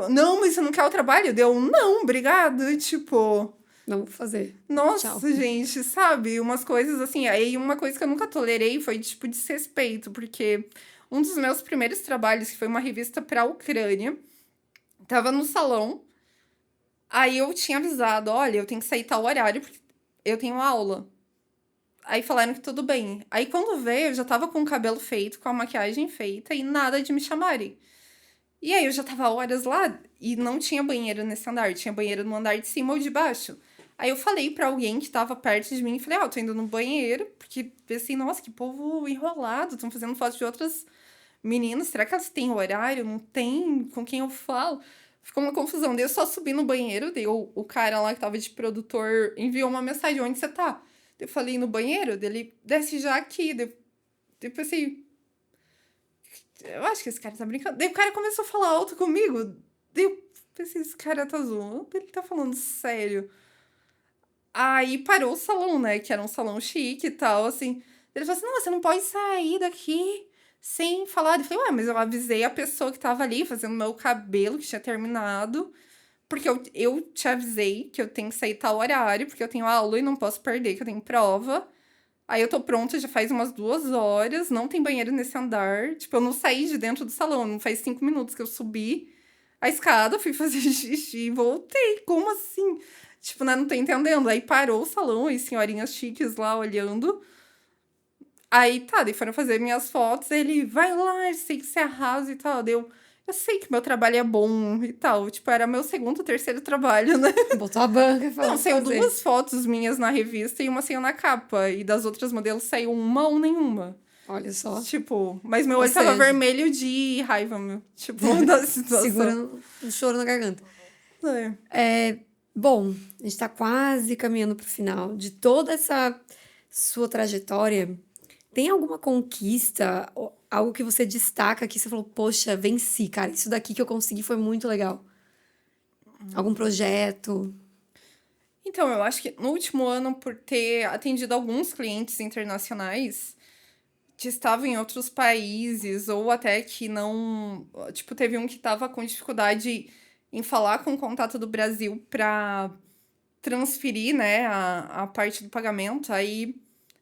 não, mas você não quer o trabalho? Deu, não, obrigado, tipo... Não vou fazer. Nossa, Tchau. gente, sabe? Umas coisas assim. Aí uma coisa que eu nunca tolerei foi, tipo, desrespeito, porque um dos meus primeiros trabalhos, que foi uma revista pra Ucrânia, tava no salão. Aí eu tinha avisado: olha, eu tenho que sair tal horário, porque eu tenho aula. Aí falaram que tudo bem. Aí quando veio, eu já tava com o cabelo feito, com a maquiagem feita e nada de me chamarem. E aí eu já tava horas lá e não tinha banheiro nesse andar, tinha banheiro no andar de cima ou de baixo. Aí eu falei pra alguém que tava perto de mim, falei, tô indo no banheiro, porque pensei, nossa, que povo enrolado, estão fazendo foto de outras meninas, será que elas têm horário? Não tem? Com quem eu falo? Ficou uma confusão. Daí eu só subi no banheiro, daí o cara lá que tava de produtor enviou uma mensagem, onde você tá? Daí eu falei, no banheiro? Daí ele, desce já aqui. Daí eu pensei, eu acho que esse cara tá brincando. Daí o cara começou a falar alto comigo. Daí eu pensei, esse cara tá zoando, ele tá falando sério. Aí parou o salão, né? Que era um salão chique e tal, assim. Ele falou assim, não, você não pode sair daqui sem falar. Eu falei, ué, mas eu avisei a pessoa que tava ali fazendo meu cabelo, que tinha terminado. Porque eu te avisei que eu tenho que sair tal horário, porque eu tenho aula e não posso perder, que eu tenho prova. Aí eu tô pronta já faz umas 2 horas, não tem banheiro nesse andar. Tipo, eu não saí de dentro do salão, não faz 5 minutos que eu subi a escada, fui fazer xixi e voltei. Como assim? Tipo, né, não tô entendendo. Aí parou o salão, as senhorinhas chiques lá olhando. Aí tá, daí foram fazer minhas fotos. Ele, vai lá, eu sei que você arrasa e tal. Eu sei que meu trabalho é bom e tal. Tipo, era meu segundo, terceiro trabalho, né? Botou a banca e falou, Não, saiu fazer. 2 fotos minhas na revista e uma saiu na capa. E das outras modelos saiu uma ou nenhuma. Olha só. Tipo, mas meu Ou olho tava seja- vermelho de raiva, meu. Tipo, da situação. Segurando um choro na garganta. É. Bom, a gente tá quase caminhando pro final. De toda essa sua trajetória, tem alguma conquista, ou algo que você destaca que você falou, poxa, venci, cara, isso daqui que eu consegui foi muito legal? Algum projeto? Então, eu acho que no último ano, por ter atendido alguns clientes internacionais que estavam em outros países, ou até que não. Tipo, teve um que estava com dificuldade em falar com o contato do Brasil para transferir, né, a parte do pagamento. Aí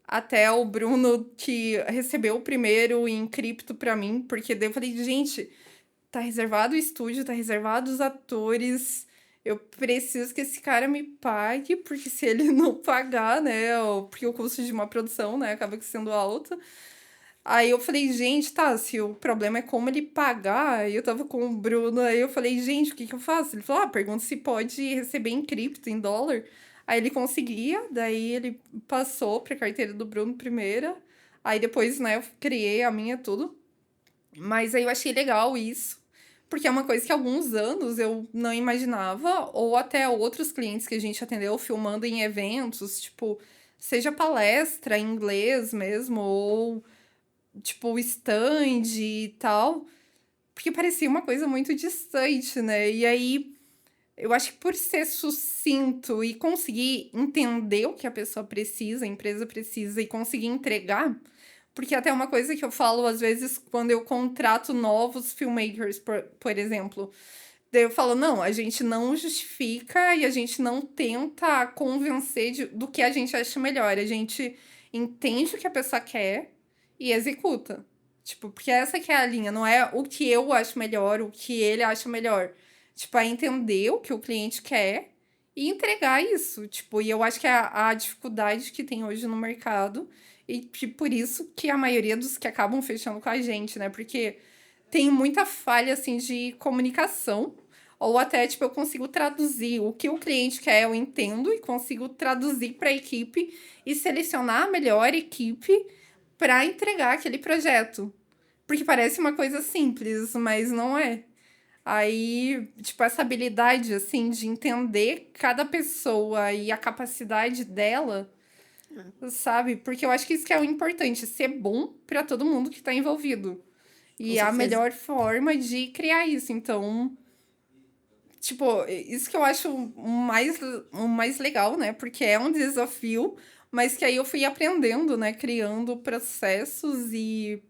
até o Bruno, que recebeu o primeiro em cripto para mim, porque daí eu falei, gente, tá reservado o estúdio, tá reservado os atores. Eu preciso que esse cara me pague, porque se ele não pagar, né, porque o custo de uma produção, né, acaba sendo alto. Aí eu falei, gente, tá, se o problema é como ele pagar, aí eu tava com o Bruno, aí eu falei, gente, o que que eu faço? Ele falou, pergunta se pode receber em cripto, em dólar. Aí ele conseguia, daí ele passou pra carteira do Bruno primeiro, aí depois, né, eu criei a minha tudo. Mas aí eu achei legal isso, porque é uma coisa que há alguns anos eu não imaginava, ou até outros clientes que a gente atendeu filmando em eventos, tipo, seja palestra em inglês mesmo, ou tipo stand e tal, porque parecia uma coisa muito distante, né? E aí eu acho que por ser sucinto e conseguir entender o que a pessoa precisa, a empresa precisa e conseguir entregar. Porque até uma coisa que eu falo, às vezes, quando eu contrato novos filmmakers, por exemplo. Daí eu falo, não, a gente não justifica e a gente não tenta convencer do que a gente acha melhor. A gente entende o que a pessoa quer e executa. Tipo, porque essa que é a linha, não é o que eu acho melhor, o que ele acha melhor. Tipo, é entender o que o cliente quer e entregar isso. Tipo, e eu acho que é a dificuldade que tem hoje no mercado. E por isso que a maioria dos que acabam fechando com a gente, né? Porque tem muita falha, assim, de comunicação. Ou até, tipo, eu consigo traduzir o que o cliente quer, eu entendo, e consigo traduzir para a equipe e selecionar a melhor equipe para entregar aquele projeto. Porque parece uma coisa simples, mas não é. Aí, tipo, essa habilidade, assim, de entender cada pessoa e a capacidade dela, sabe? Porque eu acho que isso que é o importante, ser bom para todo mundo que tá envolvido. E é a melhor forma de criar isso. Então, tipo, isso que eu acho o mais legal, né? Porque é um desafio, mas que aí eu fui aprendendo, né? Criando processos e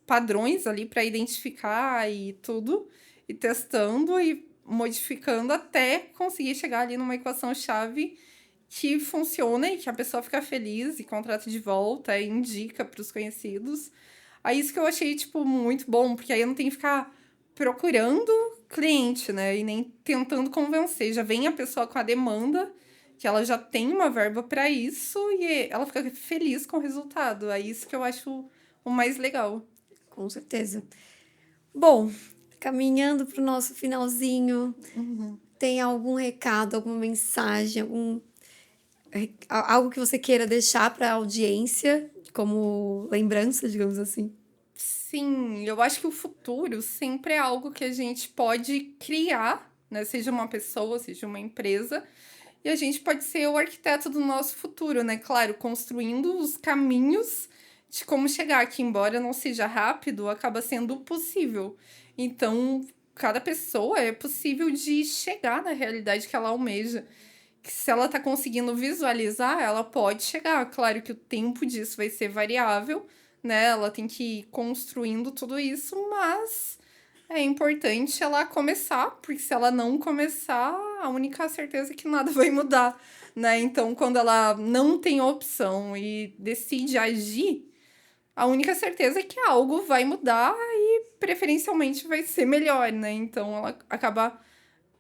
padrões ali para identificar e tudo. E testando e modificando até conseguir chegar ali numa equação-chave que funciona e que a pessoa fica feliz e contrata de volta e indica para os conhecidos. Aí isso que eu achei, tipo, muito bom, porque aí eu não tenho que ficar procurando cliente, né? E nem tentando convencer. Já vem a pessoa com a demanda, que ela já tem uma verba para isso e ela fica feliz com o resultado. É isso que eu acho o mais legal. Com certeza. Bom, caminhando para o nosso finalzinho, tem algum recado, alguma mensagem, algo que você queira deixar para a audiência como lembrança, digamos assim? Sim, eu acho que o futuro sempre é algo que a gente pode criar, né? Seja uma pessoa, seja uma empresa, e a gente pode ser o arquiteto do nosso futuro, né? Claro, construindo os caminhos de como chegar, que embora não seja rápido, acaba sendo possível. Então, cada pessoa é possível de chegar na realidade que ela almeja. Que se ela tá conseguindo visualizar, ela pode chegar. Claro que o tempo disso vai ser variável, né? Ela tem que ir construindo tudo isso, mas é importante ela começar, porque se ela não começar, a única certeza é que nada vai mudar, né? Então, quando ela não tem opção e decide agir, a única certeza é que algo vai mudar e preferencialmente vai ser melhor, né? Então, ela acaba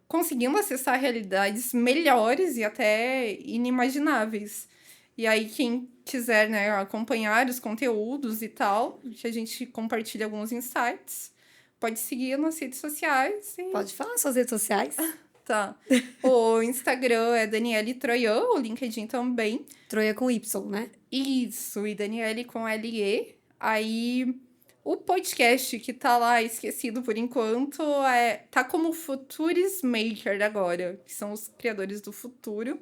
conseguindo acessar realidades melhores e até inimagináveis. E aí, quem quiser, né, acompanhar os conteúdos e tal, que a gente compartilha alguns insights, pode seguir nas redes sociais. Pode falar suas redes sociais? Tá. O Instagram é Daniele Troian, o LinkedIn também. Troia com Y, né? Isso, e Daniele com LE. Aí, o podcast que tá lá esquecido por enquanto tá como Futures Maker agora, que são os criadores do futuro,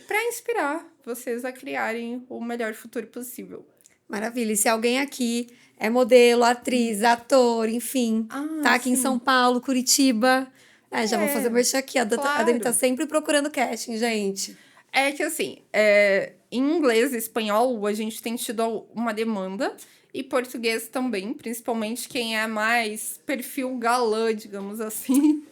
para inspirar vocês a criarem o melhor futuro possível. Maravilha. E se alguém aqui é modelo, atriz, ator, enfim, tá aqui em São Paulo, Curitiba, já vou fazer merchan aqui. A Dani tá sempre procurando casting, gente. É que assim, em inglês e espanhol, a gente tem tido uma demanda, e português também, principalmente quem é mais perfil galã, digamos assim.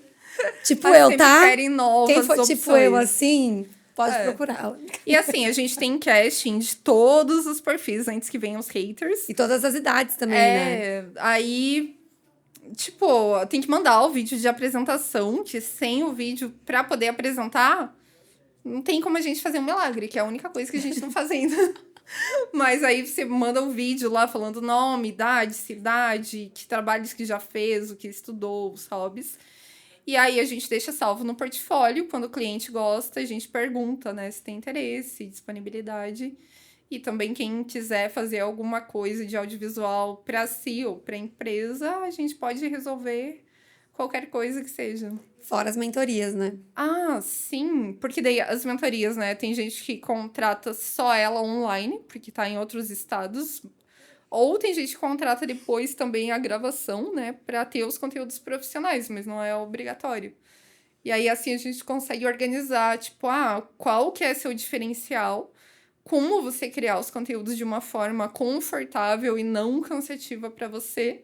Tipo eu, tá? Querem novas Quem for opções. tipo eu assim, pode procurar. E assim, a gente tem casting de todos os perfis antes que venham os haters. E todas as idades também, né? Aí, tipo, tem que mandar o vídeo de apresentação, que sem o vídeo pra poder apresentar, não tem como a gente fazer um milagre, que é a única coisa que a gente não faz ainda. Mas aí você manda um vídeo lá falando nome, idade, cidade, que trabalhos que já fez, o que estudou, os hobbies. E aí a gente deixa salvo no portfólio. Quando o cliente gosta, a gente pergunta, né, se tem interesse, disponibilidade. E também quem quiser fazer alguma coisa de audiovisual para si ou para a empresa, a gente pode resolver qualquer coisa que seja. Fora as mentorias, né? Ah, sim, porque daí as mentorias, né, tem gente que contrata só ela online, porque tá em outros estados, ou tem gente que contrata depois também a gravação, né, pra ter os conteúdos profissionais, mas não é obrigatório. E aí, assim, a gente consegue organizar, tipo, qual que é seu diferencial, como você criar os conteúdos de uma forma confortável e não cansativa para você,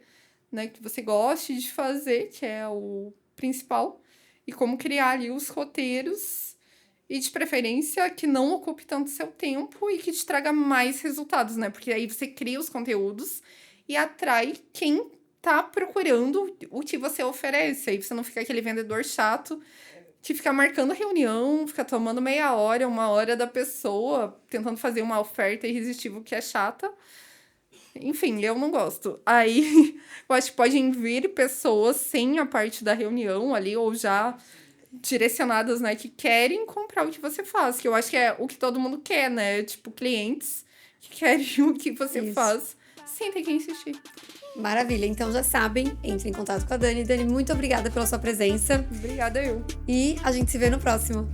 né, que você goste de fazer, que é o principal, e como criar ali os roteiros e, de preferência, que não ocupe tanto seu tempo e que te traga mais resultados, né? Porque aí você cria os conteúdos e atrai quem tá procurando o que você oferece. Aí você não fica aquele vendedor chato que fica marcando reunião, fica tomando meia hora, 1 hora da pessoa, tentando fazer uma oferta irresistível que é chata. Enfim, eu não gosto. Aí, eu acho que podem vir pessoas sem a parte da reunião ali, ou já direcionadas, né, que querem comprar o que você faz, que eu acho que é o que todo mundo quer, né? Tipo, clientes que querem o que você faz, sem ter que insistir. Maravilha, então já sabem, entre em contato com a Dani. Dani, muito obrigada pela sua presença. Obrigada eu. E a gente se vê no próximo.